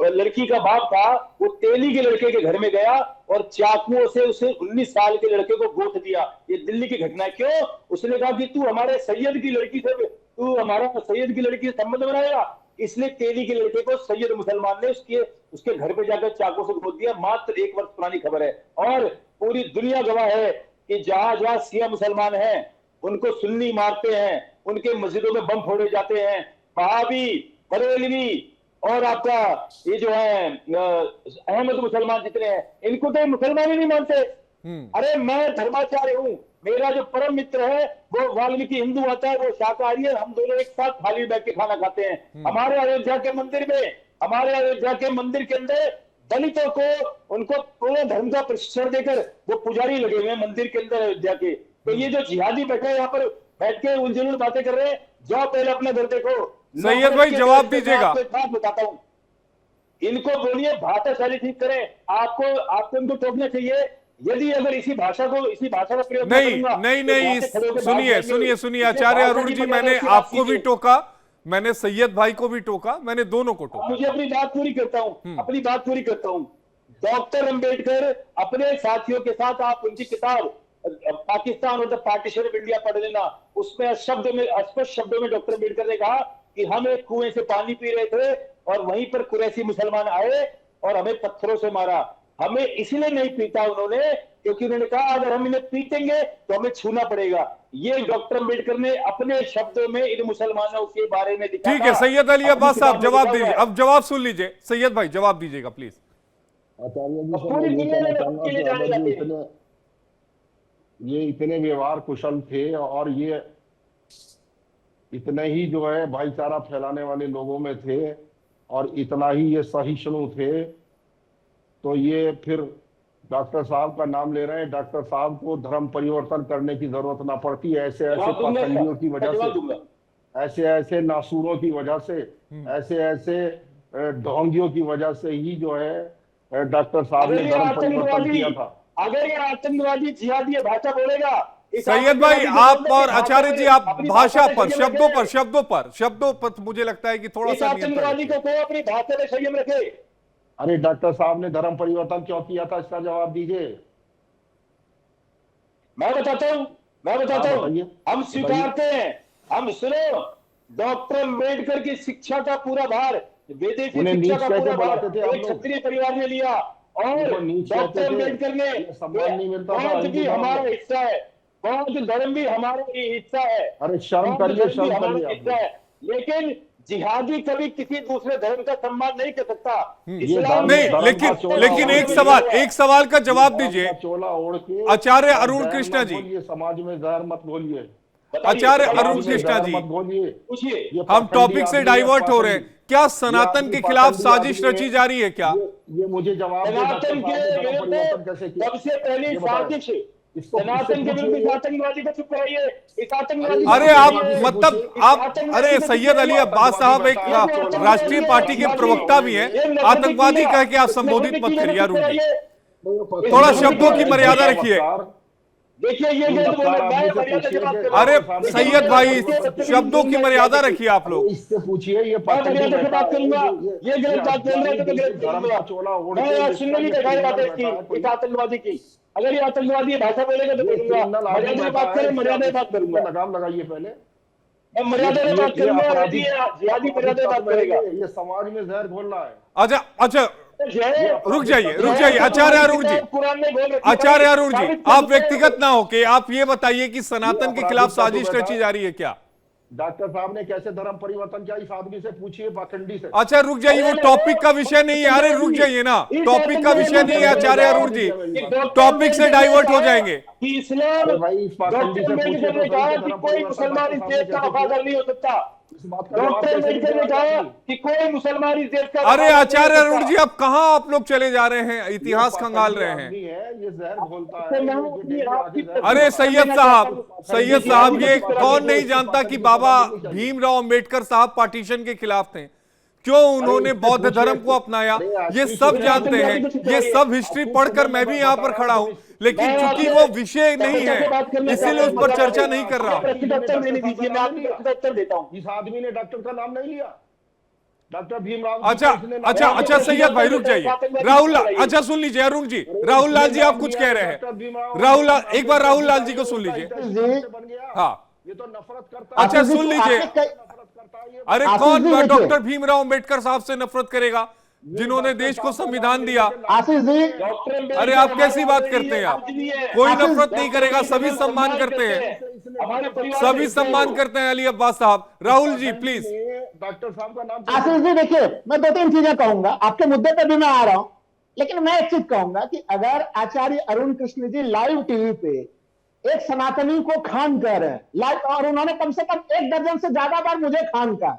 Speaker 6: लड़की का बाप था, वो तेली के लड़के के घर में गया और चाकुओं से उसे 19 साल के लड़के को गोद दिया। ये दिल्ली की घटना है। क्यों? उसने कहा कि तू हमारे सैयद की लड़की से, तू हमारा सैयद की लड़की से संबंध बनाएगा। इसलिए तेली के लड़के को सैयद मुसलमान ने उसके घर पे जाकर चाकू से गोद दिया। मात्र 1 वर्ष पुरानी खबर है, और पूरी दुनिया गवाह है कि जहां जहां शिया मुसलमान हैं उनको सुन्नी मारते हैं, उनके मस्जिदों में बम फोड़े जाते हैं। वहाबी, बरेलवी और आपका ये जो है अहमद मुसलमान जितने हैं, इनको तो मुसलमान ही नहीं मानते। अरे मैं धर्माचार्य हूं, मेरा जो परम मित्र है वो वाल्मीकि हिंदू आता है, वो शाकाहारी है। हम दोनों एक साथ थाली में बैठ के खाना खाते हैं। हमारे अयोध्या के मंदिर के अंदर दलितों को, उनको पूरे धर्म का प्रशिक्षण देकर वो पुजारी लगे हुए हैं मंदिर के अंदर अयोध्या के। तो ये जो जिहादी बैठे यहाँ पर बैठ के उलझुल बातें कर रहे हैं, जाओ पहले अपना घर देखो।
Speaker 1: सैयद भाई जवाब दीजिएगा।
Speaker 6: आपको एक बात बताता हूं, इनको बोलिए भाषा शैली ठीक करें। आपको इनको टोकना चाहिए। यदि अगर इसी भाषा का प्रयोग
Speaker 1: नहीं
Speaker 6: करूंगा,
Speaker 1: नहीं
Speaker 6: तो
Speaker 1: नहीं,
Speaker 6: वहां से खड़े होकर
Speaker 1: सुनिए
Speaker 6: भाग
Speaker 1: सुनिए
Speaker 6: जाएंगे।
Speaker 1: सुनिए
Speaker 6: इसलिए
Speaker 1: आचार्य
Speaker 6: भाषा
Speaker 1: अरुण
Speaker 6: की
Speaker 1: जी,
Speaker 6: मर्यादा
Speaker 1: मैंने
Speaker 6: से आप
Speaker 1: आपको भी
Speaker 6: कीजिए।
Speaker 1: टोका, मैंने सैयद भाई को भी टोका, मैंने दोनों को टोका।
Speaker 6: मुझे अपनी बात पूरी करता हूं, अपनी बात पूरी करता हूं। डॉक्टर अंबेडकर अपने साथियों के साथ, आप उनकी किताब पाकिस्तान और द पार्टीशन ऑफ इंडिया पढ़ लेना। उसमें स्पष्ट शब्दों में डॉक्टर अंबेडकर ने कहा कि हम एक कुएं से पानी पी रहे थे और वहीं पर कुरैशी मुसलमान आए और हमें पत्थरों से मारा। हमें इसलिए नहीं पीटा उन्होंने, क्योंकि उन्होंने कहा अगर हम इन्हें पीटेंगे तो हमें छूना पड़ेगा। ये डॉक्टर अंबेडकर ने अपने शब्दों में इन मुसलमानों के बारे में लिखा।
Speaker 1: ठीक है सैयद अली अब्बास साहब जवाब दीजिए, अब जवाब सुन लीजिए। सैयद भाई जवाब दीजिएगा प्लीज।
Speaker 5: आचार्य जी
Speaker 6: पूरी दुनिया में उसके लिए जाने जाते हैं।
Speaker 5: ये इतने व्यवहार कुशल थे और ये इतने ही जो है भाईचारा फैलाने वाले लोगों में थे और इतना ही ये सहिष्णु थे, तो ये फिर डॉक्टर साहब का नाम ले रहे हैं। डॉक्टर साहब को धर्म परिवर्तन करने की जरूरत ना पड़ती। ऐसे ऐसे पाखंडियों की वजह से, ऐसे ऐसे नासूरों की वजह से, ऐसे ऐसे ढोंगियों की वजह से ही जो है डॉक्टर साहब ने धर्म परिवर्तन किया था।
Speaker 6: अगर ये आतंकवादी जिहादी भाषा बोलेगा,
Speaker 1: सैयद भाई आप और आचार्य जी आप भाषा पर, शब्दों पर मुझे लगता है कि थोड़ा सा
Speaker 6: आतंकवादी को अपनी भाषा में संयम रखे।
Speaker 5: अरे डॉक्टर साहब ने धर्म परिवर्तन क्यों किया था, इसका जवाब दीजिए।
Speaker 6: मैं बताता हूं, हम स्वीकारते हैं। हम सुनो, डॉक्टर अंबेडकर की शिक्षा का पूरा भार, विदेशी शिक्षा का पूरा भार एक क्षत्रिय परिवार ने लिया और डॉक्टर अंबेडकर ने बौद्ध भी हमारा हिस्सा है, बौद्ध धर्म भी हमारा हिस्सा है।
Speaker 5: अरे शर्म करिए,
Speaker 6: लेकिन जिहादी कभी किसी दूसरे धर्म का सम्मान नहीं कर सकता।
Speaker 1: नहीं, लेकिन एक सवाल का जवाब दीजिए आचार्य अरुण कृष्णा जी।
Speaker 5: समाज में जहर मत घोलिए
Speaker 1: आचार्य अरुण कृष्णा जी, हम टॉपिक से डाइवर्ट हो रहे हैं। क्या सनातन के खिलाफ साजिश रची जा रही है क्या?
Speaker 5: ये मुझे जवाब
Speaker 6: सनातन के विरुद्ध सबसे पहली साजिश, सनातन के विरुद्ध आतंकवादी को चुप कराइए। इस आतंकवादी,
Speaker 1: अरे आप मतलब आप, अरे सैयद अली अब्बास साहब एक राष्ट्रीय पार्टी के प्रवक्ता भी हैं, आतंकवादी कह के आप संबोधित मत करिए अरुण जी, थोड़ा शब्दों की मर्यादा रखिए।
Speaker 6: देखिए ये मर्यादा से बात कर,
Speaker 1: अरे सैयद भाई शब्दों की मर्यादा रखिए आप लोग।
Speaker 5: इससे पूछिए, ये
Speaker 6: मर्यादा से बात करूंगा। ये गलत बात बोल रहे हैं तो गलत बोलूंगा मैं। यार सुनने नहीं दिखाई बात है इसकी, इस आतंकवादी की। अगर ये आतंकवादी भाषा बोलेगा तो बोलूंगा। मर्यादा से बात करें, मर्यादा से बात करूंगा।
Speaker 5: लगाम लगाइए पहले,
Speaker 6: मैं मर्यादा से बात करूंगा। जिहादी मर्यादा से बात करेगा।
Speaker 5: ये समाज में जहर घोल रहा है।
Speaker 1: अच्छा रुक जाइए आचार्य अरुण जी, आप व्यक्तिगत ना होके आप ये बताइए कि सनातन के खिलाफ साजिश रची जा रही है क्या?
Speaker 5: डॉक्टर साहब ने कैसे धर्म परिवर्तन किया, इस आदमी से पूछिए, पाखंडी से।
Speaker 1: अच्छा रुक जाइए, वो टॉपिक का विषय नहीं है। अरे रुक जाइए ना, टॉपिक का विषय नहीं है आचार्य अरुण जी, टॉपिक से डाइवर्ट हो जाएंगे।
Speaker 6: कोई मुसलमान इस देश का वफादार नहीं हो सकता। डॉक्टर अंबेडकर ने कहा कि कोई मुसलमान इस देश का।
Speaker 1: अरे आचार्य अरुण जी आप कहां आप लोग चले जा रहे हैं, इतिहास खंगाल रहे हैं।
Speaker 5: ये जहर घोलता है।
Speaker 1: अरे सैयद साहब ये कौन नहीं जानता कि बाबा भीमराव अंबेडकर साहब पार्टीशन के खिलाफ थे, क्यों उन्होंने बौद्ध धर्म को अपनाया, ये सब जानते हैं। ये सब हिस्ट्री पढ़कर मैं भी यहाँ पर खड़ा हूँ, लेकिन चूंकि वो विषय नहीं है इसीलिए उस पर चर्चा नहीं कर रहा हूँ।
Speaker 5: इस आदमी ने डॉक्टर का नाम नहीं लिया, डॉक्टर भीमराव।
Speaker 1: अच्छा सैयद भाई रुक जाइए। राहुल, अच्छा सुन लीजिए अरुण जी, राहुल लाल जी आप कुछ कह रहे हैं। राहुल, एक बार राहुल लाल जी को सुन लीजिए। हाँ
Speaker 5: ये तो नफरत करता।
Speaker 1: अच्छा सुन लीजिए। अरे कौन डॉक्टर भीमराव अंबेडकर साहब से नफरत करेगा जिन्होंने देश को संविधान दिया?
Speaker 2: आशीष जी,
Speaker 1: अरे आप कैसी बात करते हैं? आप कोई नफरत नहीं करेगा, सभी सम्मान करते हैं, सभी सम्मान करते हैं अली अब्बास साहब। राहुल जी प्लीज।
Speaker 5: डॉक्टर साहब का नाम।
Speaker 2: आशीष जी देखिए, मैं 2-3 चीजें कहूंगा, आपके मुद्दे पे भी मैं आ रहा हूं, लेकिन मैं एक चीज कहूंगा कि अगर आचार्य अरुण कृष्ण जी लाइव टीवी पे एक सनातनी को खान कह रहे हैं लाइव, और उन्होंने कम से कम 1 दर्जन से ज्यादा बार मुझे खान कहा,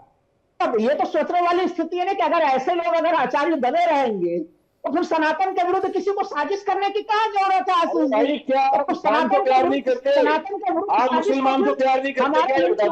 Speaker 2: अब ये तो सोचने वाली स्थिति है ना कि अगर ऐसे लोग अगर आचार्य बने रहेंगे तो फिर सनातन के विरुद्ध किसी को साजिश करने की क्या जरूरत है? आशीष जी
Speaker 6: क्या सनातन को प्यार नहीं करते?
Speaker 2: सनातन के विरुद्ध
Speaker 6: आप मुसलमान को प्यार नहीं करते?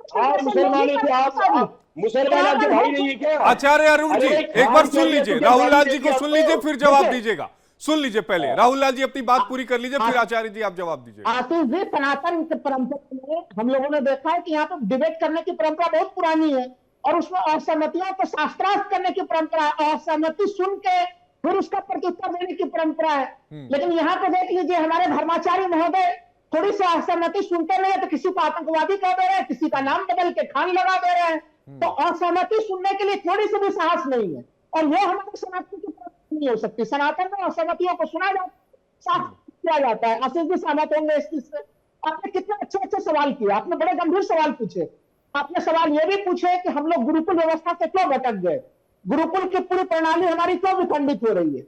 Speaker 6: आप मुसलमान है क्या? आप मुसलमान आपके भाई नहीं है क्या?
Speaker 1: आचार्य अरुण जी,
Speaker 6: अरे
Speaker 1: एक बार
Speaker 6: खान
Speaker 1: सुन
Speaker 6: के लिए
Speaker 1: लीजिए,
Speaker 6: तो
Speaker 1: राहुल
Speaker 6: क्या
Speaker 1: लाल
Speaker 6: गाली
Speaker 1: जी को
Speaker 6: देगी
Speaker 1: सुन
Speaker 6: आपको?
Speaker 1: लीजिए, फिर जवाब
Speaker 6: देखिए,
Speaker 1: दीजिएगा। सुन लीजिए पहले, राहुल लाल जी अपनी बात पूरी कर लीजिए, फिर आचार्य जी आप जवाब दीजिएगा।
Speaker 2: आशीष जी, सनातन की परंपरा में हम लोगों ने देखा है कि यहाँ पे डिबेट करने की परंपरा बहुत पुरानी है, और उसमें असहमतियों को शास्त्रार्थ करने की परंपरा है, असहमति सुन के फिर उसका प्रत्युत्तर देने की परंपरा है। लेकिन यहाँ पे देख लीजिए, हमारे धर्माचार्य महोदय थोड़ी सी असहमति सुनते नहीं है तो किसी को आतंकवादी कह दे रहे हैं, किसी का नाम बदल के खान लगा दे रहे हैं। तो असहमति सुनने के लिए थोड़ी सी भी साहस नहीं है, और यह हमारे सनातन की परंपरा नहीं हो सकती। सनातन में असहमतियों को सुना जाता, किया जाता है। आशीष जी सहमत होंगे इस चीज से? आपने कितने अच्छे अच्छे सवाल किए, आपने बड़े गंभीर सवाल पूछे। आपने सवाल ये भी पूछे कि हम लोग गुरुकुल व्यवस्था से क्यों भटक गए, गुरुकुल की पूरी प्रणाली हमारी क्यों विखंडित हो रही है।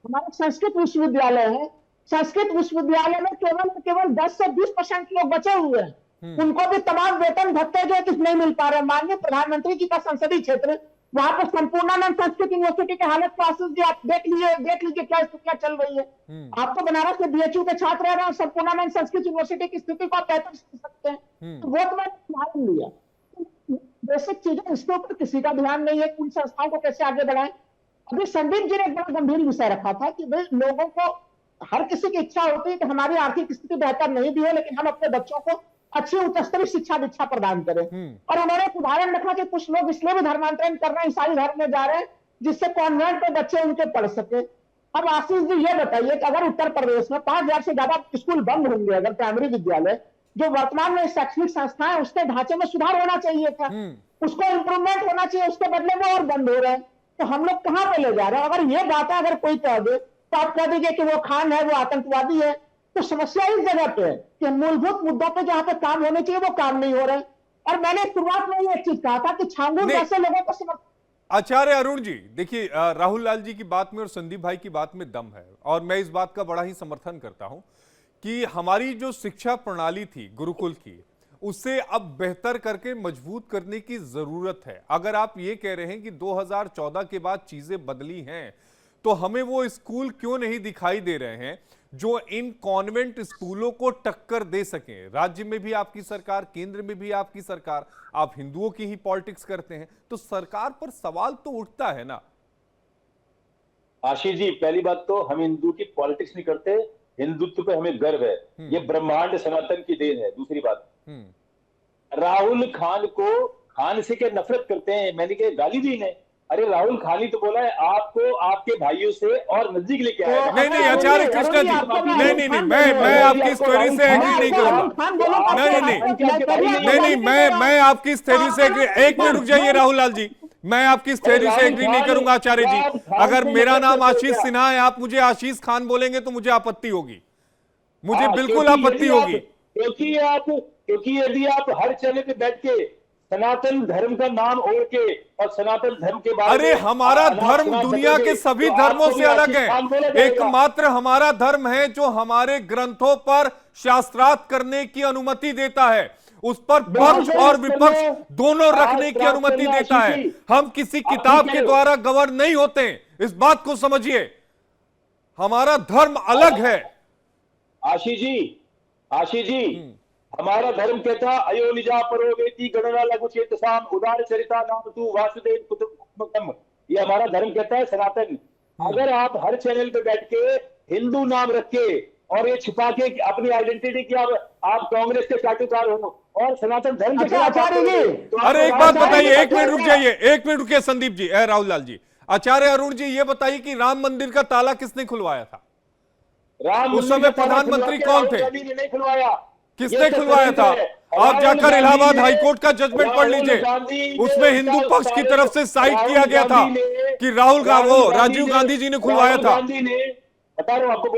Speaker 2: हमारे संस्कृत विश्वविद्यालय है, संस्कृत विश्वविद्यालय में केवल 10 से 20% लोग बचे हुए हैं। उनको भी तमाम वेतन भत्ते जो है कि नहीं मिल पा रहे। माननीय प्रधानमंत्री जी का संसदीय क्षेत्र, वहां पर संपूर्णानंद संस्कृत यूनिवर्सिटी के हालत क्लासेस जो आप देख लीजिए क्या स्थितियां चल रही है। आप तो बनारस के बीएचयू के छात्र रह रहे हैं, संपूर्णानंद संस्कृत यूनिवर्सिटी की स्थिति को आप बेहतर समझ सकते हैं। तो वो तो मैंने उदाहरण लिया। बेसिक चीजें, इसके ऊपर किसी का ध्यान नहीं है, उन संस्थाओं को कैसे आगे बढ़ाएं। अभी संदीप जी ने एक बड़ा गंभीर विषय रखा था कि भाई लोगों को, हर किसी की इच्छा होती है कि हमारी आर्थिक स्थिति बेहतर नहीं भी हो, लेकिन हम अपने बच्चों को अच्छी उच्च स्तरीय शिक्षा दीक्षा प्रदान करें। और उन्होंने एक उदाहरण रखा कि कुछ लोग इसलिए भी धर्मांतरण कर रहे हैं, ईसाई धर्म में जा रहे हैं, जिससे कॉन्वेंट में बच्चे उनके पढ़ सके। अब आशीष जी ये बताइए कि अगर उत्तर प्रदेश में 5000 से ज्यादा स्कूल बंद होंगे, अगर प्राइमरी विद्यालय जो वर्तमान में शैक्षणिक संस्था है उसके ढांचे में सुधार होना चाहिए था, उसको इंप्रूवमेंट होना चाहिए, उसके बदले में और बंद हो रहे हैं, तो हम लोग कहां पे ले जा रहे हैं? अगर ये बात है, अगर कोई कह दे तो आप कह दीजिए कि वो खान है, वो आतंकवादी है। तो समस्या इस जगह पे है कि मूलभूत मुद्दों पे जहां पे काम होने चाहिए वो काम नहीं हो रहे। और मैंने शुरुआत में एक चीज कहा था कि छांगुर जैसे लोगों को समर्थ।
Speaker 1: आचार्य अरुण जी, देखिए राहुल लाल जी की बात में और संदीप भाई की बात में दम है, और मैं इस बात का बड़ा ही समर्थन करता हूं कि हमारी जो शिक्षा प्रणाली थी गुरुकुल की, उसे अब बेहतर करके मजबूत करने की जरूरत है। अगर आप ये कह रहे हैं कि 2014 के बाद चीजें बदली हैं, तो हमें वो स्कूल क्यों नहीं दिखाई दे रहे हैं जो इन कॉन्वेंट स्कूलों को टक्कर दे सकें? राज्य में भी आपकी सरकार, केंद्र में भी आपकी सरकार, आप हिंदुओं की ही पॉलिटिक्स करते हैं, तो सरकार पर सवाल तो उठता है ना।
Speaker 6: आशीष जी, पहली बात तो हम हिंदू की पॉलिटिक्स नहीं करते, हिंदुत्व पे हमें गर्व है, ये ब्रह्मांड सनातन की देन है। दूसरी बात, राहुल खान को, खान से क्या नफरत करते हैं? मैंने क्या गाली दी इन्हें? अरे राहुल खान तो बोला है आपको आपके भाइयों से और नजदीक लेके आया।
Speaker 1: नहीं आचार्य कृष्णा जी, नहीं मैं आपकी इस थ्योरी से एग्री नहीं करूंगा। नहीं मैं आपकी इस थ्योरी से एग्री, एक मिनट रुक जाइए राहुल लाल जी, मैं आपकी इस थ्योरी से एग्री नहीं करूंगा आचार्य जी। अगर मेरा नाम आशीष सिन्हा है, आप मुझे आशीष खान बोलेंगे तो मुझे आपत्ति होगी, मुझे बिल्कुल आपत्ति होगी।
Speaker 6: क्योंकि यदि आप हर चैनल पे बैठ के सनातन धर्म का नाम ओढ़ के और सनातन धर्म के बारे में,
Speaker 1: अरे हमारा धर्म दुनिया के सभी धर्मों से अलग है। एकमात्र हमारा धर्म है जो हमारे ग्रंथों पर शास्त्रार्थ करने की अनुमति देता है, उस पर पक्ष और विपक्ष दोनों रखने की अनुमति देता है। हम किसी किताब के द्वारा गवर्न नहीं होते, इस बात को समझिए। हमारा धर्म अलग है।
Speaker 6: आशीष जी, हमारा धर्म कहता अयो निजा परो वेति गणना लघु चेतसाम उदार चरिता नाम तू वासुदेव कुटुंबकम, ये हमारा धर्म कहता है सनातन। अगर आप हर चैनल पे बैठ के हिंदू नाम रख के और ये छुपा के अपनी आइडेंटिटी की आप कांग्रेस के चाटुकार हो और सनातन धर्म के खिलाफ,
Speaker 1: अरे एक बात बताइए, एक मिनट रुक जाइए, एक मिनट रुकिए संदीप जी, राहुल लाल जी। आचार्य अरुण जी ये बताइए कि राम मंदिर का ताला किसने खुलवाया था? उस समय प्रधानमंत्री कौन थे?
Speaker 6: नहीं खुलवाया।
Speaker 1: किसने खुलवाया था? आप जाकर इलाहाबाद हाईकोर्ट का जजमेंट पढ़ लीजिए, उसमें हिंदू पक्ष की तरफ से साइड किया गया था कि राजीव गांधी जी ने खुलवाया था।
Speaker 6: बता रहा हूं, आपको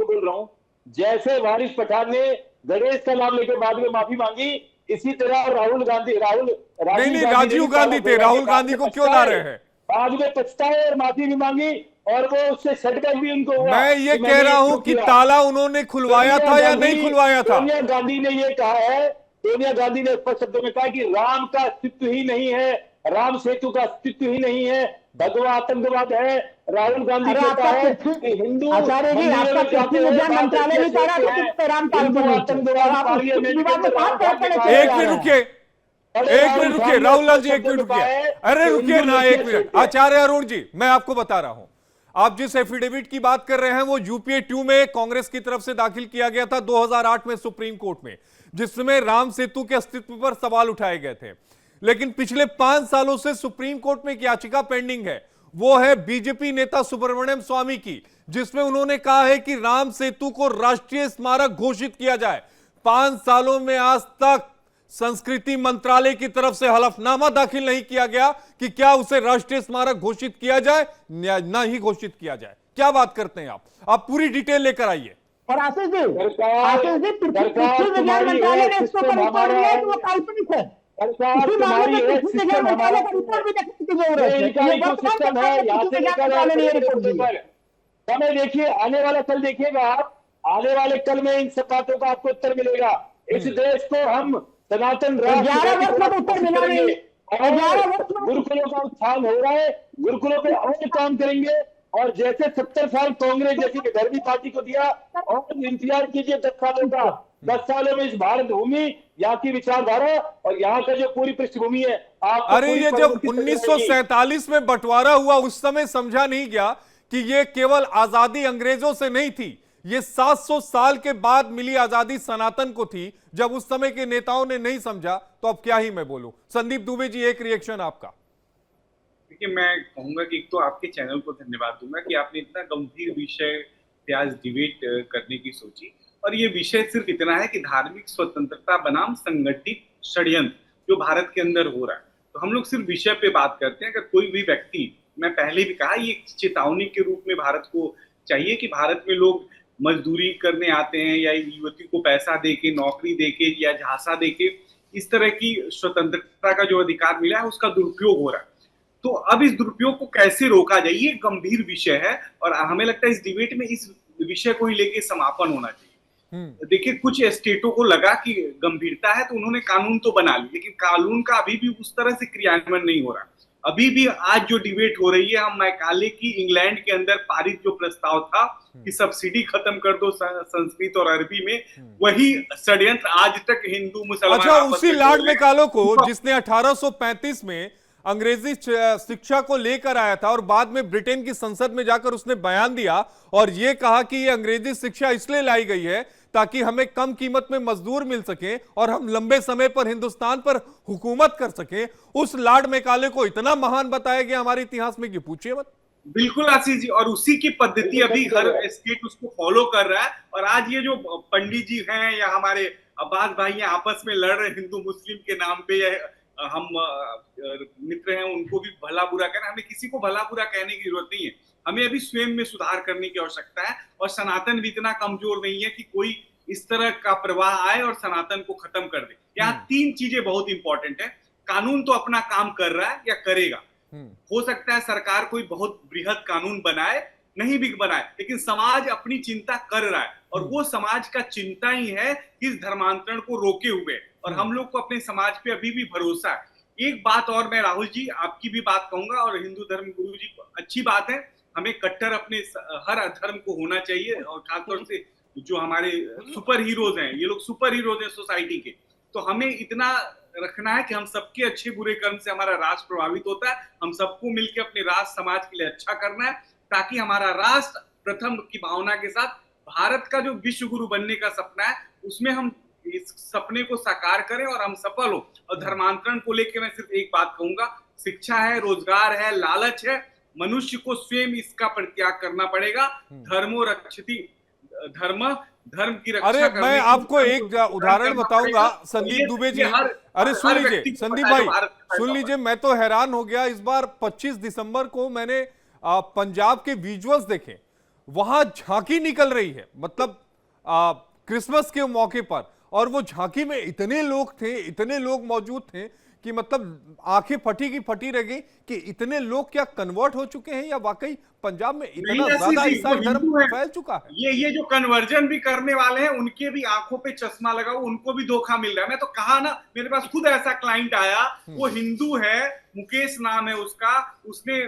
Speaker 6: बोल रहा हूं, जैसे वारिस पठान ने गणेश का नाम लेकर बाद में माफी मांगी, इसी तरह राहुल गांधी
Speaker 1: नहीं राजीव गांधी थे, राहुल गांधी को क्यों ला रहे हैं?
Speaker 6: बाद में पछताए और माफी भी मांगी और वो उससे सेटबैक भी उनको हुआ।
Speaker 1: मैं ये कह रहा हूं कि ताला उन्होंने खुलवाया था या नहीं खुलवाया था?
Speaker 6: सोनिया गांधी ने ये कहा है, सोनिया गांधी ने स्पष्ट शब्दों में कहा कि राम का अस्तित्व ही नहीं है, राम सेतु का अस्तित्व ही नहीं है, भगवा आतंकवाद है। राहुल गांधी
Speaker 2: अरे
Speaker 6: कहता है
Speaker 2: आपका
Speaker 6: कि हिंदू
Speaker 2: आचार्य जी,
Speaker 6: मंदिरों
Speaker 2: आपका
Speaker 6: में जाते
Speaker 2: पृथ्वी
Speaker 6: हैं,
Speaker 2: विज्ञान
Speaker 6: बात
Speaker 2: मंत्रालय भी कह रहा है
Speaker 6: है।
Speaker 2: कि रामपाल को
Speaker 6: हिंदू
Speaker 2: नहीं
Speaker 6: आतंकवाद
Speaker 2: आप
Speaker 6: पार्लियामेंट
Speaker 2: विवाद
Speaker 6: में
Speaker 2: में कहां
Speaker 6: राहुल गांधी
Speaker 2: पहुंचने
Speaker 6: कहा
Speaker 2: चले
Speaker 1: एक
Speaker 2: जा
Speaker 1: मिनट
Speaker 2: रहे हैं?
Speaker 1: रुकिए, एक मिनट रुकिए राहुल जी, एक मिनट रुकिए। अरे रुकिए ना, एक मिनट। आचार्य अरुण जी, मैं आपको बता रहा हूं, आप जिस एफिडेविट की बात कर रहे हैं वो यूपीए 2 में कांग्रेस की तरफ से दाखिल किया गया था 2008 में सुप्रीम कोर्ट में, जिसमें राम सेतु के अस्तित्व पर सवाल उठाए गए थे। लेकिन पिछले 5 सालों से सुप्रीम कोर्ट में एक याचिका पेंडिंग है, वो है बीजेपी नेता सुब्रमण्यम स्वामी की, जिसमें उन्होंने कहा है कि राम सेतु को राष्ट्रीय स्मारक घोषित किया जाए। 5 सालों में आज तक संस्कृति मंत्रालय की तरफ से हलफनामा दाखिल नहीं किया गया कि क्या उसे राष्ट्रीय स्मारक घोषित किया जाए या ना ही घोषित किया जाए। क्या बात करते हैं आप पूरी डिटेल लेकर आइए।
Speaker 2: और आशीष जी, पृथ्वी
Speaker 6: सरकार
Speaker 2: विज्ञान मंत्रालय ने इसको
Speaker 6: तुम्हारी
Speaker 2: रिपोर्ट दिया है कि वो काल्पनिक है।
Speaker 6: सरकार
Speaker 2: इसी मामले
Speaker 6: तुम्हारी
Speaker 2: में
Speaker 6: एक
Speaker 2: पृथ्वी विज्ञान
Speaker 6: सिस्टम
Speaker 2: मंत्रालय
Speaker 6: हमारा
Speaker 2: का रिपोर्ट भी देखने की जरूरत
Speaker 6: ये
Speaker 2: है।
Speaker 6: इनका
Speaker 2: ये
Speaker 6: इको
Speaker 2: वर्तमान
Speaker 6: सिस्टम
Speaker 2: सरकार
Speaker 6: है,
Speaker 2: ने
Speaker 6: यहाँ
Speaker 2: पृथ्वी
Speaker 6: से
Speaker 2: विज्ञान
Speaker 6: लेकर
Speaker 2: मंत्रालय ने ये रिपोर्ट दी है।
Speaker 6: समय देखिए, आने वाला कल देखिएगा आप, आने वाले कल में इन सब बातों का आपको उत्तर मिलेगा। इस देश को हम सनातन
Speaker 2: 11 वर्ष में उत्तर मिला नहीं। 11 वर्ष में
Speaker 6: गुरुकुलों का उत्थान हो रहा है, गुरुकुलों पे और काम करेंगे। और जैसे 70 साल कांग्रेस जैसी विधर्मी पार्टी को दिया, और इंतजार कीजिए 10 सालों का। 10 सालों में इस भारत भूमि, यहाँ की विचारधारा और यहाँ का जो पूरी पृष्ठभूमि है, आपको
Speaker 1: अरे
Speaker 6: पूरी
Speaker 1: ये जब
Speaker 6: परिवर्तित नजर आएगी।
Speaker 1: 1947 में बंटवारा हुआ उस समय समझा नहीं गया कि ये केवल आजादी अंग्रेजों से नहीं थी, ये 700 साल के बाद मिली आजादी सनातन को थी। जब उस समय के नेताओं ने नहीं समझा तो अब क्या ही मैं बोलूं। संदीप दुबे जी, एक रिएक्शन आपका।
Speaker 3: देखिए, मैं कहूंगा कि एक तो आपके चैनल को धन्यवाद दूंगा कि आपने इतना गंभीर विषय पे आज डिबेट करने की सोची। और ये विषय सिर्फ इतना है कि धार्मिक स्वतंत्रता बनाम संगठित षड्यंत्र जो भारत के अंदर हो रहा है, तो हम लोग सिर्फ विषय पे बात करते हैं। अगर कोई भी व्यक्ति, मैं पहले भी कहा, ये चेतावनी के रूप में भारत को चाहिए कि भारत में लोग मजदूरी करने आते हैं या युवती को पैसा देके, नौकरी देके या झांसा देके इस तरह की स्वतंत्रता का जो अधिकार मिला है उसका दुरुपयोग हो रहा है। तो अब इस दुरुपयोग को कैसे रोका जाए, ये गंभीर विषय है। और हमें लगता है इस डिबेट में इस विषय को ही लेके समापन होना चाहिए। देखिए, कुछ स्टेटों को लगा कि गंभीरता है तो उन्होंने कानून तो बना ली, लेकिन कानून का अभी भी उस तरह से क्रियान्वयन नहीं हो रहा। अभी भी आज जो डिबेट हो रही है, हम मैकाले की इंग्लैंड के अंदर पारित जो प्रस्ताव था कि सब्सिडी खत्म कर दो संस्कृत और अरबी में, वही षड्यंत्र आज तक हिंदू मुसलमान।
Speaker 1: अच्छा, उसी लॉर्ड मैकाले को जिसने 1835 में अंग्रेजी शिक्षा को लेकर आया था और बाद में ब्रिटेन की संसद में जाकर उसने बयान दिया और यह कहा कि यह अंग्रेजी शिक्षा इसलिए लाई गई है ताकि हमें कम कीमत में मजदूर मिल सके और हम लंबे समय पर हिंदुस्तान पर हुकूमत कर सके, उस लॉर्ड मैकाले को इतना महान बताया गया हमारे इतिहास में कि पूछिए मत।
Speaker 3: बिल्कुल आशीष जी, और उसी की पद्धति अभी हर स्टेट उसको फॉलो कर रहा है। और आज ये जो पंडित जी हैं या हमारे अब्बास भाई हैं आपस में लड़ रहे हिंदू मुस्लिम के नाम पे, या हम मित्र हैं उनको भी भला बुरा कहना, हमें किसी को भला बुरा कहने की जरूरत नहीं है। हमें अभी स्वयं में सुधार करने की आवश्यकता है। और सनातन भी इतना कमजोर नहीं है कि कोई इस तरह का प्रवाह आए और सनातन को खत्म कर दे। यहाँ 3 चीजें बहुत इंपॉर्टेंट है। कानून तो अपना काम कर रहा है या करेगा, हो सकता है सरकार कोई बहुत बृहद कानून बनाए, नहीं भी बनाए, लेकिन समाज अपनी चिंता कर रहा है। और वो समाज का चिंता ही है इस धर्मांतरण को रोके हुए। और हम लोग को अपने समाज पे अभी भी भरोसा है। एक बात और मैं राहुल जी आपकी भी बात कहूंगा और हिंदू धर्म गुरु जी, अच्छी बात है, हमें कट्टर अपने हर धर्म को होना चाहिए। और खासतौर से जो हमारे सुपर हीरोज हैं, ये लोग सुपर हीरोज हैं सोसाइटी के, तो हमें इतना रखना है कि हम सबके अच्छे बुरे कर्म से हमारा राष्ट्र प्रभावित होता है। हम सबको मिलकर अपने राष्ट्र समाज के लिए अच्छा करना है, ताकि हमारा राष्ट्र प्रथम की भावना के साथ भारत का जो विश्व गुरु बनने का सपना है, उसमें हम इस सपने को साकार करें और हम सफल हो। और धर्मांतरण को लेकर मैं सिर्फ एक बात कहूंगा, शिक्षा है, रोजगार है, लालच है, मनुष्य को स्वयं इसका परित्याग करना पड़ेगा। धर्मो रक्षति धर्म, धर्म की रक्षा।
Speaker 1: अरे मैं आपको एक उदाहरण बताऊंगा संदीप दुबे जी। अरे सुन लीजिए संदीप भाई, सुन लीजिए, मैं तो हैरान हो गया। इस बार 25 दिसंबर को मैंने पंजाब के विजुअल्स देखे, वहां झांकी निकल रही है, मतलब क्रिसमस के मौके पर, और वो झांकी में इतने लोग थे, इतने लोग मौजूद थे कि मतलब आंखें फटी की फटी रह गई कि इतने लोग क्या कन्वर्ट हो चुके हैं या वाकई पंजाब में इतना
Speaker 3: नहीं
Speaker 1: ज्यादा
Speaker 3: ऐसी
Speaker 1: ईसाई
Speaker 3: वो
Speaker 1: धर्म
Speaker 3: हिंदू है।
Speaker 1: फैल चुका है?
Speaker 3: ये जो कन्वर्जन भी करने वाले हैं उनके भी आंखों पे चश्मा लगा, उनको भी धोखा मिल रहा है। मैं तो कहा ना, मेरे पास खुद ऐसा क्लाइंट आया, वो हिंदू है, मुकेश नाम है उसका, उसने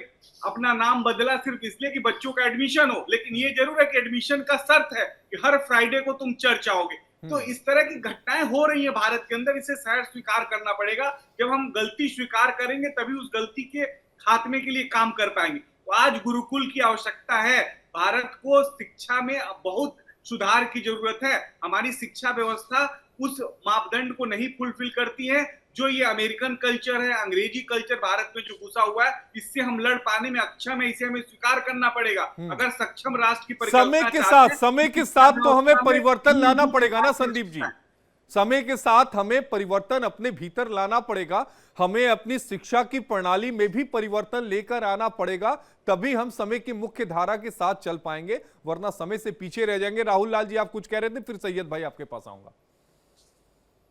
Speaker 3: अपना नाम बदला सिर्फ इसलिए कि बच्चों का एडमिशन हो, लेकिन ये जरूर है कि एडमिशन का शर्त है कि हर फ्राइडे को तुम चर्च आओगे। तो इस तरह की घटनाएं हो रही है भारत के अंदर, इसे शायद स्वीकार करना पड़ेगा। जब हम गलती स्वीकार करेंगे तभी उस गलती के खात्मे के लिए काम कर पाएंगे। तो आज गुरुकुल की आवश्यकता है। भारत को शिक्षा में बहुत सुधार की जरूरत है। हमारी शिक्षा व्यवस्था उस मापदंड को नहीं फुलफिल करती है जो ये अमेरिकन कल्चर है, अंग्रेजी कल्चर भारत में जो घुसा हुआ है, इससे हम लड़ पाने में अक्षम है। इसे हमें स्वीकार करना पड़ेगा। अगर सक्षम राष्ट्र की
Speaker 1: समय के साथ तो हमें परिवर्तन लाना पड़ेगा ना संदीप जी। समय के साथ हमें परिवर्तन अपने भीतर लाना पड़ेगा। हमें अपनी शिक्षा की प्रणाली में भी परिवर्तन लेकर आना पड़ेगा, तभी हम समय की मुख्य धारा के साथ चल पाएंगे, वरना समय से पीछे रह जाएंगे। राहुल लाल जी, आप कुछ कह रहे थे, फिर सैयद भाई आपके पास आऊंगा।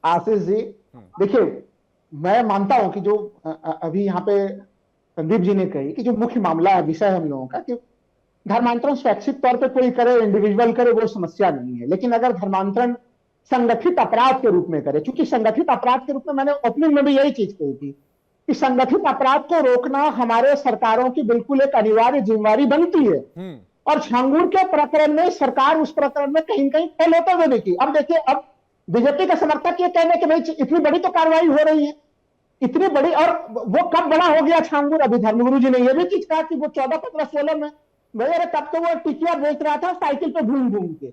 Speaker 2: आशीष जी, देखिए, मैं मानता हूं कि जो अभी यहाँ पे संदीप जी ने कही कि जो मुख्य मामला है, विषय हम लोगों का, कि धर्मांतरण स्वैच्छिक तौर पे कोई करे, इंडिविजुअल करे, वो समस्या नहीं है। लेकिन अगर धर्मांतरण संगठित अपराध के रूप में करे, क्योंकि संगठित अपराध के रूप में मैंने ओपनिंग में भी यही चीज कही थी कि संगठित अपराध को रोकना हमारे सरकारों की बिल्कुल एक अनिवार्य जिम्मेवारी बनती है। और छांगुर के प्रकरण में सरकार उस प्रकरण में कहीं कहीं फेल होते हुए देखी। अब देखिए, अब बीजेपी का समर्थक ये कहने कि भाई इतनी बड़ी तो कार्रवाई हो रही है, इतनी बड़ी, और वो कब बड़ा हो गया छांगुर? अभी धर्मगुरु जी ने यह भी चीज कहा कि वो 14, 15, 16 में, भाई अरे तब तो वो टिकिया बेच रहा था साइकिल पे घूम घूम के।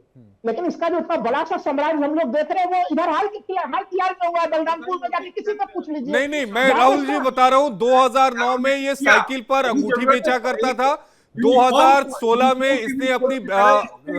Speaker 2: लेकिन इसका जो इतना बड़ा सा साम्राज्य हम लोग देख रहे हैं, वो इधर हाल में हुआ है, बलरामपुर में जाके किसी से पूछ लीजिए।
Speaker 1: नहीं, मैं राहुल जी बता रहा हूं, 2009 में ये साइकिल पर अंगूठी बेचा करता था। 2016 में इसने अपनी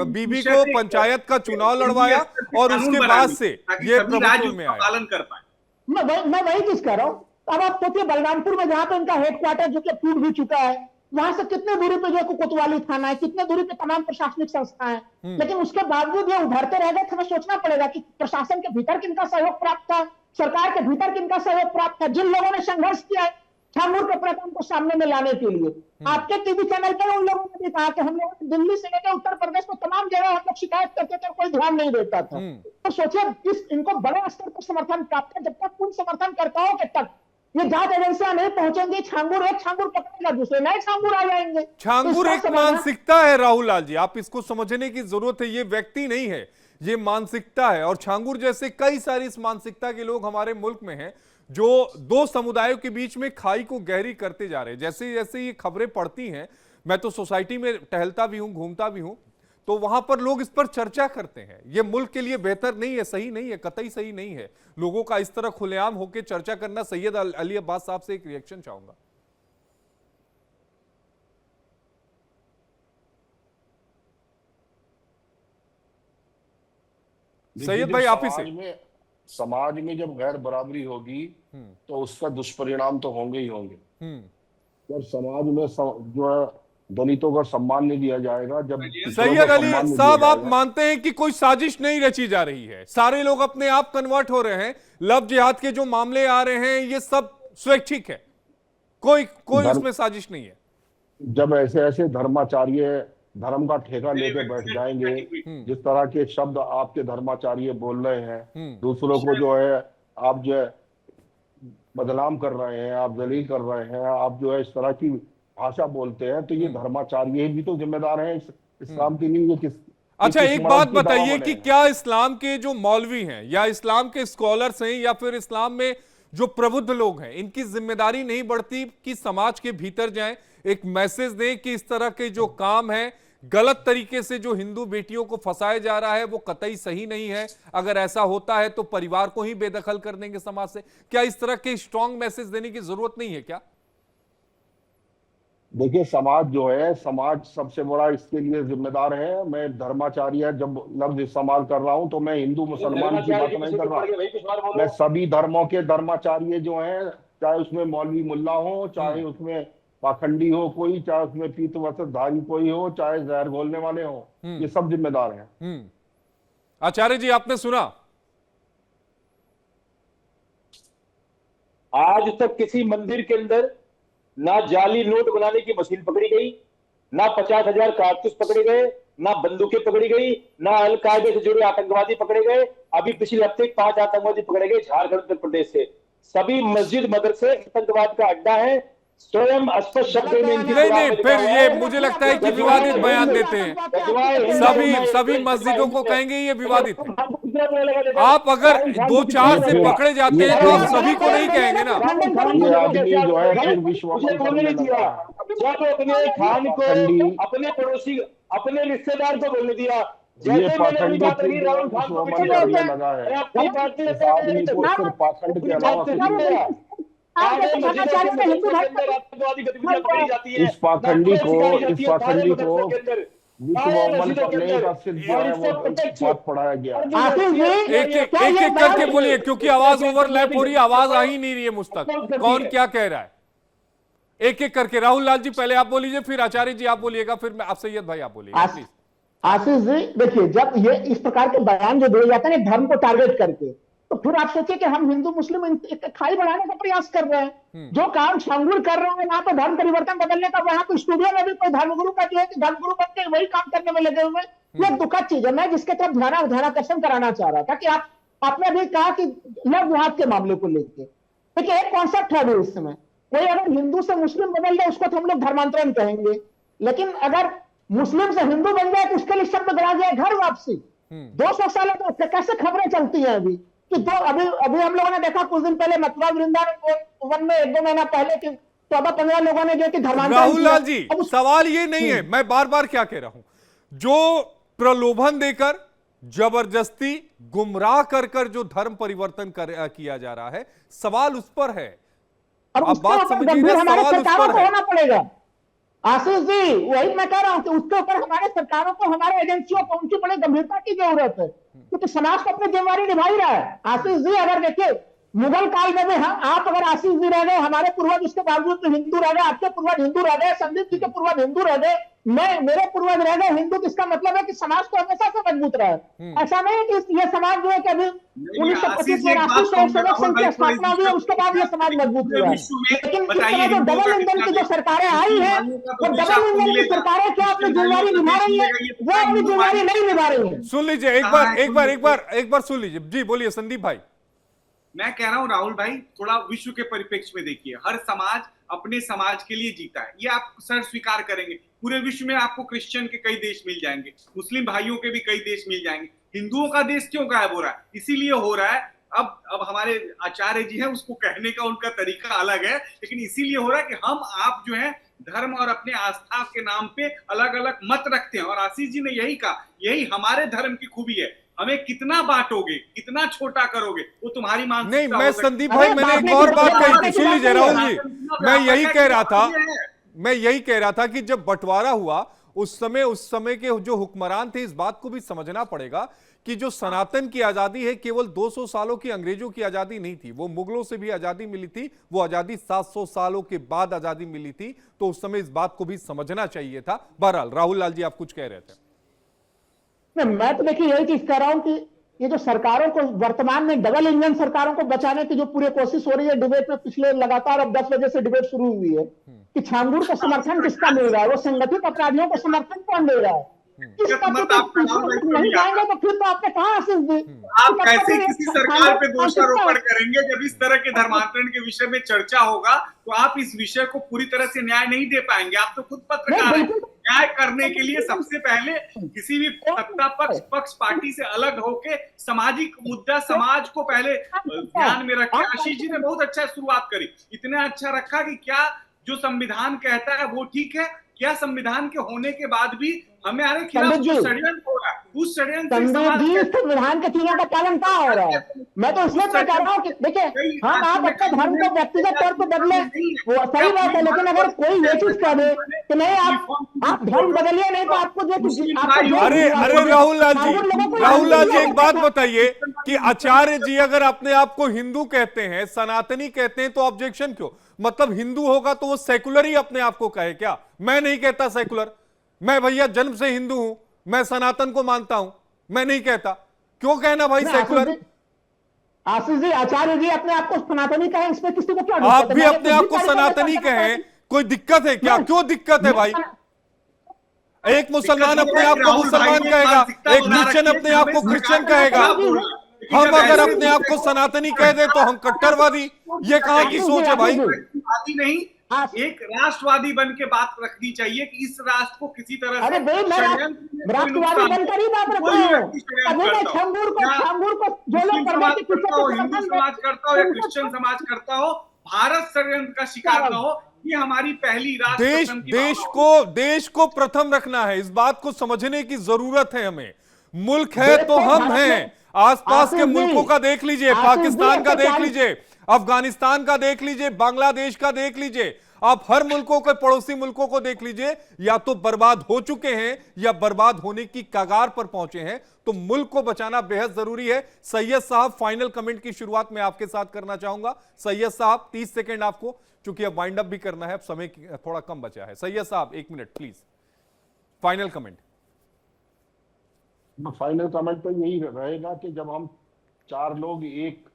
Speaker 1: बीबी को पंचायत का चुनाव लड़वाया और उसके बाद से ये प्रभुत्व में आया।
Speaker 3: पालन कर पाए।
Speaker 2: मैं वही चीज कह रहा हूं। अब आप सोचिए, बलरामपुर में जहां पे इनका हेडक्वार्टर जो कि टूट भी चुका है, वहां से कितने दूरी पे जो कोतवाली थाना है, कितने दूरी पे तमाम प्रशासनिक संस्थाएं हैं, लेकिन उसके बावजूद ये उभरते रह गए। हमें सोचना पड़ेगा कि प्रशासन के भीतर किनका सहयोग प्राप्त था, सरकार के भीतर किनका सहयोग प्राप्त था। जिन लोगों ने संघर्ष किया है छांगुर के प्रकरण को सामने में लाने के लिए, आपके टीवी चैनल पर उन लोगों ने भी कहा कि हम लोग दिल्ली से लेकर उत्तर प्रदेश में तमाम जगह हम लोग शिकायत करते थे, कोई ध्यान नहीं देता था। तो सोचिए, इनको बड़े स्तर पर समर्थन प्राप्त है। जब तक उन समर्थनकर्ताओं के तक ये जांच एजेंसियां नहीं पहुंचेंगी, एक छांगुर पकड़ेगा, दूसरे नए छांगुर आ जाएंगे।
Speaker 1: छांगुर एक मानसिकता है राहुल लाल जी, आप इसको समझने की जरूरत है। ये व्यक्ति नहीं है, ये मानसिकता है। और छांगुर जैसे कई सारी इस मानसिकता के लोग हमारे मुल्क में हैं, जो दो समुदायों के बीच में खाई को गहरी करते जा रहे हैं। जैसे जैसे ये खबरें पड़ती हैं, मैं तो सोसाइटी में टहलता भी हूं, घूमता भी हूं, तो वहां पर लोग इस पर चर्चा करते हैं। ये मुल्क के लिए बेहतर नहीं है, सही नहीं है, कतई सही नहीं है लोगों का इस तरह खुलेआम होकर चर्चा करना। सैयद अली अब्बास साहब से एक रिएक्शन चाहूंगा। सैयद भाई, आप ही से।
Speaker 5: समाज में जब गैर बराबरी होगी तो उसका दुष्परिणाम तो होंगे ही होंगे। जब समाज में जो है दलितों का सम्मान नहीं दिया जाएगा, जब
Speaker 1: सैयद अली साहब, आप मानते हैं कि कोई साजिश नहीं रची जा रही है, सारे लोग अपने आप कन्वर्ट हो रहे हैं, लव जिहाद के जो मामले आ रहे हैं ये सब स्वैच्छिक है, कोई इसमें साजिश नहीं है?
Speaker 5: जब ऐसे ऐसे धर्माचार्य धर्म का ठेका लेके बैठ जाएंगे, जिस तरह के शब्द आपके धर्माचार्य बोल रहे हैं, दूसरों को जो है आप जो है बदनाम कर रहे हैं, आप जलील कर रहे हैं, आप जो है इस तरह की भाषा बोलते हैं, तो ये धर्माचार्य भी तो जिम्मेदार हैं इस्लाम के लिए। ये
Speaker 1: अच्छा, एक बात बताइए कि क्या इस्लाम के जो मौलवी हैं या इस्लाम के स्कॉलर्स हैं या फिर इस्लाम में जो प्रबुद्ध लोग हैं, इनकी जिम्मेदारी नहीं बढ़ती कि समाज के भीतर जाएं, एक मैसेज दें कि इस तरह के जो काम है, गलत तरीके से जो हिंदू बेटियों को फंसाया जा रहा है, वो कतई सही नहीं है, अगर ऐसा होता है तो परिवार को ही बेदखल कर देंगे समाज से? क्या इस तरह के स्ट्रॉन्ग मैसेज देने की जरूरत नहीं है क्या?
Speaker 5: देखिए, समाज जो है, समाज सबसे बड़ा इसके लिए जिम्मेदार है। मैं धर्माचार्य जब लफ्ज इस्तेमाल कर रहा हूं तो मैं हिंदू मुसलमान की बात नहीं कर रहा, मैं सभी धर्मों के धर्माचार्य जो हैं, चाहे उसमें मौलवी मुल्ला हो, चाहे उसमें पाखंडी हो कोई, चाहे उसमें पीत वस्त्रधारी कोई हो, चाहे जहर घोलने वाले हो, ये सब जिम्मेदार हैं।
Speaker 1: आचार्य जी, आपने सुना?
Speaker 6: आज तक किसी मंदिर के अंदर ना जाली नोट बनाने की मशीन पकड़ी गई, ना 50,000 कारतूस पकड़े गए, ना बंदूकें पकड़ी गई, ना अलकायदे से जुड़े आतंकवादी पकड़े गए। अभी पिछले हफ्ते 5 आतंकवादी पकड़े गए झारखंड उत्तर प्रदेश से। सभी मस्जिद मदरसे आतंकवाद का अड्डा है। स्वयं स्पष्ट शब्दों में इनकी
Speaker 1: नहीं
Speaker 6: कुरान
Speaker 1: नहीं,
Speaker 6: में लिखा
Speaker 1: फिर
Speaker 6: हुआ
Speaker 1: ये
Speaker 6: है,
Speaker 1: मुझे लगता है कि विवादित बयान देते हैं। सभी मस्जिदों को कहेंगे ये विवादित है। आप अगर 2-4 से पकड़े जाते हैं तो आप सभी को नहीं कहेंगे ना।
Speaker 5: ये आदमी जो है फिर विश्व
Speaker 6: मुझे बोलने नहीं दिया। जब अपने खान को, अपने पड़ोसी, अपने रिश्तेदार को बोलने दिया,
Speaker 5: ये
Speaker 6: जैसे मैंने अपनी
Speaker 5: पाखंडी
Speaker 6: बात रखी राहुल खान को पीछे
Speaker 5: करने लगा है।
Speaker 6: अपनी बात
Speaker 5: इस आदमी को सिर्फ पाखंड के अलावा कुछ नहीं। इस पाखंडी को विश्व अमल करने का सिर्फ जो है वो बात पढ़ाया गया।
Speaker 1: एक एक करके बोलिए, क्योंकि आवाज ओवरलैप हो रही है, आवाज आ ही नहीं रही है मुझ तक। कौन क्या कह रहा है? एक एक करके। राहुल लाल जी पहले आप बोलीजिए, फिर आचार्य जी आप बोलिएगा, फिर मैं आप सैयद भाई आप बोलिएगा प्लीज।
Speaker 2: आशीष जी देखिए, जब ये इस प्रकार के बयान जो दिए जाते हैं धर्म को टारगेट करके, तो फिर आप सोचिए कि हम हिंदू मुस्लिम एक खाई बढ़ाने का प्रयास कर रहे हैं। जो काम छांगुर कर रहे हैं वहां पर धर्म परिवर्तन बदलने का, वहां तो स्टूडियो में भी कोई धर्मगुरु का जो है कि धर्मगुरु बन के वही काम करने में लगे हुए। ये दुखद चीज है। मैं जिसके तरफ ध्यानाकर्षण कराना चाह रहा था कि आपने अभी कहा कि लव विवाद के मामले को लेकर देखिए, एक कॉन्सेप्ट है अभी इस समय, कोई अगर हिंदू से मुस्लिम बदल जाए उसको तो हम लोग धर्मांतरण कहेंगे, लेकिन अगर मुस्लिम से हिंदू बन जाए तो उसके लिए शब्द गढ़ा जाए घर वापसी। 200 साल तो कैसे खबरें चलती हैं अभी कि अभी हम लोगों ने देखा कुछ दिन पहले मथुरा वृंदावन में 1-2 महीना पहले कि 14-15 लोगों ने जो कि धर्मांतरण।
Speaker 1: राहुल लाल जी सवाल ये नहीं है, मैं बार बार क्या कह रहा हूं, जो प्रलोभन देकर जबरदस्ती गुमराह कर जो धर्म परिवर्तन किया जा रहा है, सवाल उस पर है।
Speaker 2: अब बात समझिए, हमारे सरकारों को होना पड़ेगा। आशीष जी वही मैं कह रहा हूं कि उसके ऊपर हमारे सरकारों को, हमारे एजेंसियों को उनकी बड़ी गंभीरता की जरूरत है, क्योंकि समाज को अपनी जिम्मेदारी निभा ही रहा है। आशीष जी अगर देखिए मुगल काल में भी आप अगर आशीष जी रह गए, हमारे पूर्वज उसके बावजूद तो हिंदू रह गए, आपके पूर्वज हिंदू रह गए, संदीप जी के पूर्वज हिंदू रह गए, मेरे पूर्वज रह गए हिंदू। इसका मतलब है कि समाज तो हमेशा से मजबूत रहा है। ऐसा नहीं है कि यह समाज जो है कि अभी 1925 में राष्ट्रीय स्वयंसेवक संघ की स्थापना हुई है उसके बाद यह समाज मजबूत हुआ है। लेकिन इस तरह जो डबल इंजन की जो सरकारें आई हैं, वो डबल इंजन की सरकारें क्या अपनी जिम्मेदारी निभा रही है? वो अपनी जिम्मेदारी नहीं निभा रही है।
Speaker 1: सुन लीजिए एक बार सुन लीजिए जी, बोलिए संदीप भाई।
Speaker 3: मैं कह रहा हूं राहुल भाई, थोड़ा विश्व के परिप्रेक्ष्य में देखिए। हर समाज अपने समाज के लिए जीता है, ये आप सर स्वीकार करेंगे। पूरे विश्व में आपको क्रिश्चियन के कई देश मिल जाएंगे, मुस्लिम भाइयों के भी कई देश मिल जाएंगे। हिंदुओं का देश क्यों गायब हो रहा है? इसीलिए हो रहा है, अब हमारे आचार्य जी हैं, उसको कहने का उनका तरीका अलग है, लेकिन इसीलिए हो रहा है कि हम आप जो है धर्म और अपने आस्था के नाम पे अलग अलग मत रखते हैं। और आशीष जी ने यही कहा, यही हमारे धर्म की खूबी है। हमें कितना बांटोगे, कितना छोटा करोगे, वो तुम्हारी मानसिकता।
Speaker 1: नहीं, मैं संदीप भाई मैंने एक और बात कही थी, सुन लीजिए राहुल जी, मैं यही कह रहा था कि जब बंटवारा हुआ उस समय के जो हुक्मरान थे, इस बात को भी समझना पड़ेगा कि जो सनातन की आजादी है केवल 200 सालों की अंग्रेजों की आजादी नहीं थी, वो मुगलों से भी आजादी मिली थी, वो आजादी 700 सालों के बाद आजादी मिली थी। तो उस समय इस बात को भी समझना चाहिए था। बहरहाल राहुल लाल जी आप कुछ कह रहे थे।
Speaker 2: मैं तो देखिए यही चीज कह रहा हूं कि ये जो सरकारों को वर्तमान में डबल इंजन सरकारों को बचाने की जो पूरी कोशिश हो रही है डिबेट में, पिछले लगातार अब 10 बजे से डिबेट शुरू हुई है कि छांगुर को समर्थन किसका मिल रहा है, वो संगठित अपराधियों को समर्थन कौन दे रहा है? नहीं जाएंगे तो फिर तो आपने कहा आशीष जी,
Speaker 3: आप कैसे किसी सरकार पे दोषारोपण करेंगे? जब इस तरह के धर्मांतरण के विषय में चर्चा होगा तो आप इस विषय को पूरी तरह से न्याय नहीं दे पाएंगे। आप तो खुद पत्रकार हैं। न्याय करने के लिए सबसे पहले किसी भी सत्ता पक्ष पार्टी से अलग होके सामाजिक मुद्दा, समाज को पहले ध्यान में रखें। आशीष जी ने बहुत अच्छा शुरुआत करी, इतना अच्छा रखा कि क्या जो संविधान कहता है वो ठीक है, क्या संविधान के होने के बाद भी हमारे खिलाफ जो षड्यंत्र हो रहा है, उस षड्यंत्र
Speaker 2: संविधान के चीजों का पालन कहाँ हो रहा है? मैं तो इसलिए कह रहा हूँ कि देखिए, हम आप अपने धर्म को व्यक्तिगत तौर पर बदले वो सही बात है, लेकिन अगर कोई ये चीज कह दे कि नहीं आप धर्म बदलिए, नहीं तो आपको जो
Speaker 1: अरे राहुल लाल जी एक बात बताइए कि आचार्य जी अगर अपने आप को हिंदू कहते हैं, सनातनी कहते हैं, तो ऑब्जेक्शन क्यों? मतलब हिंदू होगा तो वो सेकुलर ही अपने आप को कहे क्या? मैं नहीं कहता सेकुलर, मैं भैया जन्म से हिंदू हूं, मैं सनातन को मानता हूं, मैं नहीं कहता। क्यों कहना भाई सेकुलर?
Speaker 2: आशीष जी, आचार्य जी अपने आप को सनातनी कहें, इसमें किसी को क्या
Speaker 1: आप
Speaker 2: दिक्कत है?
Speaker 1: भी
Speaker 2: मैंने
Speaker 1: अपने
Speaker 2: कुछ
Speaker 1: आप
Speaker 2: भी
Speaker 1: को
Speaker 2: कार्य करने
Speaker 1: सनातनी
Speaker 2: का
Speaker 1: कहें, कोई दिक्कत है क्या? क्यों दिक्कत है भाई? एक मुसलमान अपने आप को मुसलमान कहेगा, एक क्रिश्चियन अपने आप को क्रिश्चियन कहेगा। हम अगर अपने आप को सनातनी कह दे तो हम कट्टरवादी। ये कहां की सोच है भाई?
Speaker 3: राष्ट्रवादी नहीं, एक राष्ट्रवादी बन के बात रखनी चाहिए कि इस राष्ट्र को किसी तरह
Speaker 2: अरे
Speaker 3: से
Speaker 2: भाई, मैं राष्ट्रवादी बनकर ही बात रख रहा हूँ। अभी मैं छांगूर को जो लोग
Speaker 3: समाज
Speaker 2: प्रदेश के
Speaker 3: करता हो,
Speaker 2: पीछे
Speaker 3: हिंदू समाज करता हो या क्रिश्चियन समाज करता हो, भारत षड्यंत्र का शिकार न हो, ये हमारी पहली
Speaker 1: देश को प्रथम रखना है। इस बात को समझने की जरूरत है हमें। मुल्क है तो हम हैं। आसपास के मुल्कों का देख लीजिए, पाकिस्तान का देख लीजिए, अफगानिस्तान का देख लीजिए, बांग्लादेश का देख लीजिए, आप हर मुल्कों के पड़ोसी मुल्कों को देख लीजिए, या तो बर्बाद हो चुके हैं या बर्बाद होने की कगार पर पहुंचे हैं। तो मुल्क को बचाना बेहद जरूरी है। सैयद साहब, फाइनल कमेंट की शुरुआत मैं आपके साथ करना चाहूंगा। सैयद साहब 30 सेकंड आपको, क्योंकि अब वाइंड अप भी करना है, अब समय थोड़ा कम बचा है। सैयद साहब 1 minute please, final comment.
Speaker 5: Final comment तो यही रहेगा कि जब हम 4 लोग एक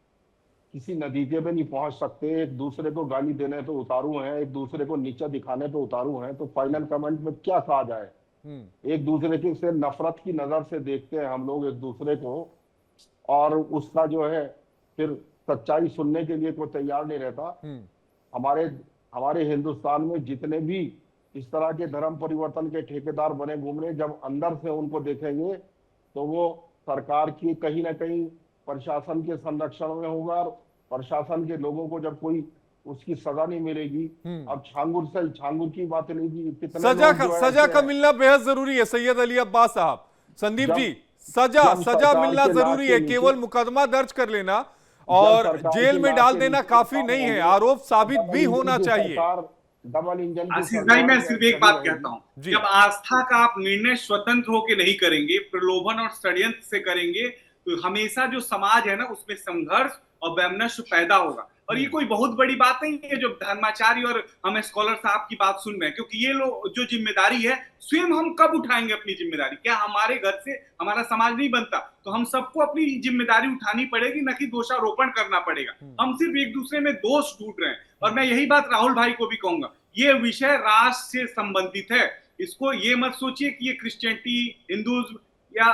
Speaker 5: किसी नतीजे पे नहीं पहुंच सकते, एक दूसरे को गाली देने तो उतारू हैं, एक दूसरे को नीचा दिखाने पे उतारू हैं, तो फाइनल कमेंट में क्या कहा जाए? एक दूसरे के से नफरत की नजर से देखते हैं हम लोग एक दूसरे को, और उसका जो है फिर सच्चाई सुनने के लिए कोई तैयार नहीं रहता। हमारे हिंदुस्तान में जितने भी इस तरह के धर्म परिवर्तन के ठेकेदार बने घूम रहे, जब अंदर से उनको देखेंगे तो वो सरकार की कहीं ना कहीं प्रशासन के संरक्षण में होगा, और प्रशासन के लोगों को जब कोई उसकी सजा नहीं मिलेगी। अब छांगुर की बात नहीं की, कितने
Speaker 1: सजा का मिलना बेहद जरूरी है। सैयद अली अब्बास साहब, संदीप जी, सजा मिलना जरूरी है। केवल मुकदमा दर्ज कर लेना और जेल में डाल देना काफी नहीं है, आरोप साबित भी होना चाहिए।
Speaker 5: Double engine.
Speaker 3: आशीष भाई, मैं सिर्फ एक बात कहता हूँ, जब आस्था का आप निर्णय स्वतंत्र होकर नहीं करेंगे, प्रलोभन और षड्यंत्र से करेंगे, तो हमेशा जो समाज है ना, उसमें संघर्ष और वैमनस्य पैदा होगा। और ये कोई बहुत बड़ी बात नहीं है जो धर्माचार्य और हम स्कॉलर साहब की बात सुन रहे हैं, क्योंकि ये लोग जो जिम्मेदारी है, स्वयं हम कब उठाएंगे अपनी जिम्मेदारी? क्या हमारे घर से हमारा समाज नहीं बनता? तो हम सबको अपनी जिम्मेदारी उठानी पड़ेगी, न कि दोषारोपण करना पड़ेगा। हम सिर्फ एक दूसरे में दोष ढूंढ रहे हैं। और मैं यही बात राहुल भाई को भी कहूंगा, ये विषय राष्ट्र से संबंधित है। इसको ये मत सोचिए कि ये क्रिश्चियनिटी, हिंदू या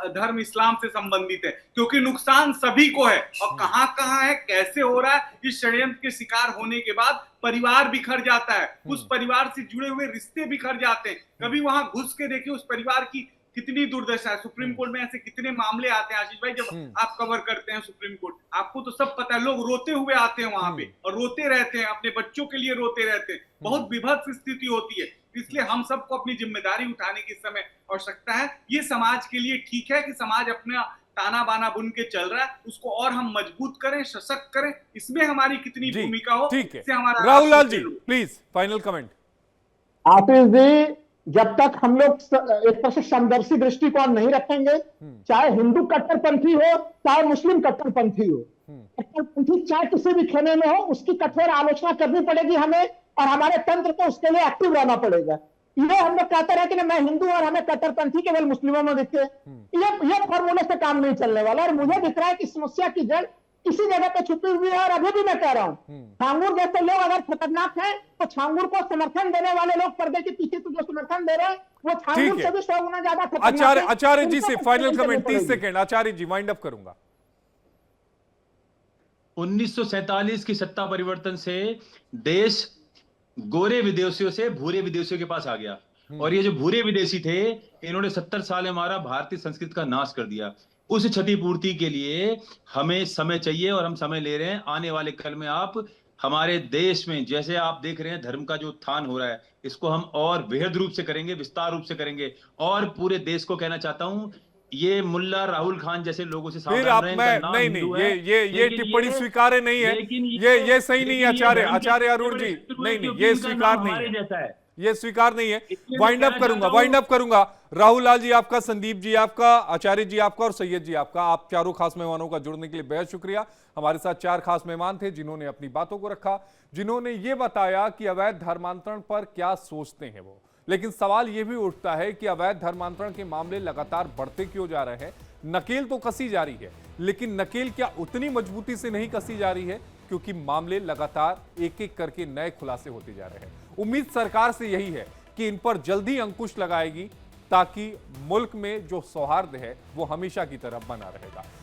Speaker 3: धर्म इस्लाम से संबंधित है, क्योंकि नुकसान सभी को है। और कहां कहां है, कैसे हो रहा है, इस षड्यंत्र के शिकार होने के बाद परिवार बिखर जाता है, उस परिवार से जुड़े हुए रिश्ते बिखर जाते हैं। कभी वहां घुस के देखिए उस परिवार की कितनी दुर्दशा है। सुप्रीम कोर्ट में ऐसे कितने मामले आते हैं आशीष भाई, जब आप कवर करते हैं सुप्रीम कोर्ट, आपको तो सब पता है। लोग रोते हुए आते हैं वहां पे और रोते रहते हैं, अपने बच्चों के लिए रोते रहते हैं। बहुत विभत्स स्थिति होती है। इसलिए हम सबको अपनी जिम्मेदारी उठाने की समय आवश्यकता है। ये समाज के लिए ठीक है कि समाज अपना ताना बाना बुन के चल रहा है, उसको और हम मजबूत करें, सशक्त करें। इसमें हमारी कितनी भूमिका हो,
Speaker 1: ठीक है।
Speaker 3: हमारा
Speaker 1: Rahul Lal ji please final comment.
Speaker 2: Ashish ji, जब तक हम लोग एक तरह से समदर्शी दृष्टिकोण नहीं रखेंगे, चाहे हिंदू कट्टरपंथी हो, चाहे मुस्लिम कट्टरपंथी हो, कट्टरपंथी चाहे किसी भी खेमे में हो, उसकी कठोर आलोचना करनी पड़ेगी हमें, और हमारे तंत्र को उसके लिए एक्टिव रहना पड़ेगा। ये हम लोग कहते रहे कि ना मैं हिंदू और हमें कट्टरपंथी केवल मुस्लिमों में दिखते, ये फॉर्मूले से काम नहीं चलने वाला। और मुझे दिख रहा है कि समस्या की जड़ किसी जगह पे छुपी हुई है। और अभी भी मैं कह रहा हूं, छांगुर जैसे लोग अगर खतरनाक हैं, तो छांगुर को समर्थन देने वाले लोग पर्दे के पीछे तो जो समर्थन दे रहे हैं, वो छांगुर से भी 100 गुना ज्यादा खतरनाक है।
Speaker 1: आचार्य जी से फाइनल कमेंट 30 सेकंड। आचार्य जी वाइंड अप करूंगा।
Speaker 4: 1947 की सत्ता परिवर्तन से देश गोरे विदेशियों से भूरे विदेशियों के पास आ गया, और ये जो भूरे विदेशी थे, इन्होंने 70 साल में हमारा भारतीय संस्कृति का नाश कर दिया। उस क्षतिपूर्ति के लिए हमें समय चाहिए, और हम समय ले रहे हैं। आने वाले कल में आप हमारे देश में, जैसे आप देख रहे हैं धर्म का जो उत्थान हो रहा है, इसको हम और बेहद रूप से करेंगे, विस्तार रूप से करेंगे। और पूरे देश को कहना चाहता हूं, ये मुल्ला राहुल खान जैसे लोगों से सावधान रहें।
Speaker 1: ये टिप्पणी स्वीकार्य नहीं है, ये सही नहीं है आचार्य अरुण जी, नहीं, ये स्वीकार नहीं है, ये स्वीकार नहीं है। वाइंड अप करूंगा। राहुल लाल जी आपका, संदीप जी आपका, आचार्य जी आपका और सैयद जी आपका, आप चारों खास मेहमानों का जुड़ने के लिए बेहद शुक्रिया। हमारे साथ 4 खास मेहमान थे जिन्होंने अपनी बातों को रखा, जिन्होंने ये बताया कि अवैध धर्मांतरण पर क्या सोचते हैं वो। लेकिन सवाल यह भी उठता है कि अवैध धर्मांतरण के मामले लगातार बढ़ते क्यों जा रहे हैं, नकेल तो कसी जा रही है, लेकिन नकेल क्या उतनी मजबूती से नहीं कसी जा रही है, क्योंकि मामले लगातार एक एक करके नए खुलासे होते जा रहे हैं। उम्मीद सरकार से यही है कि इन पर जल्दी अंकुश लगाएगी, ताकि मुल्क में जो सौहार्द है वो हमेशा की तरह बना रहेगा।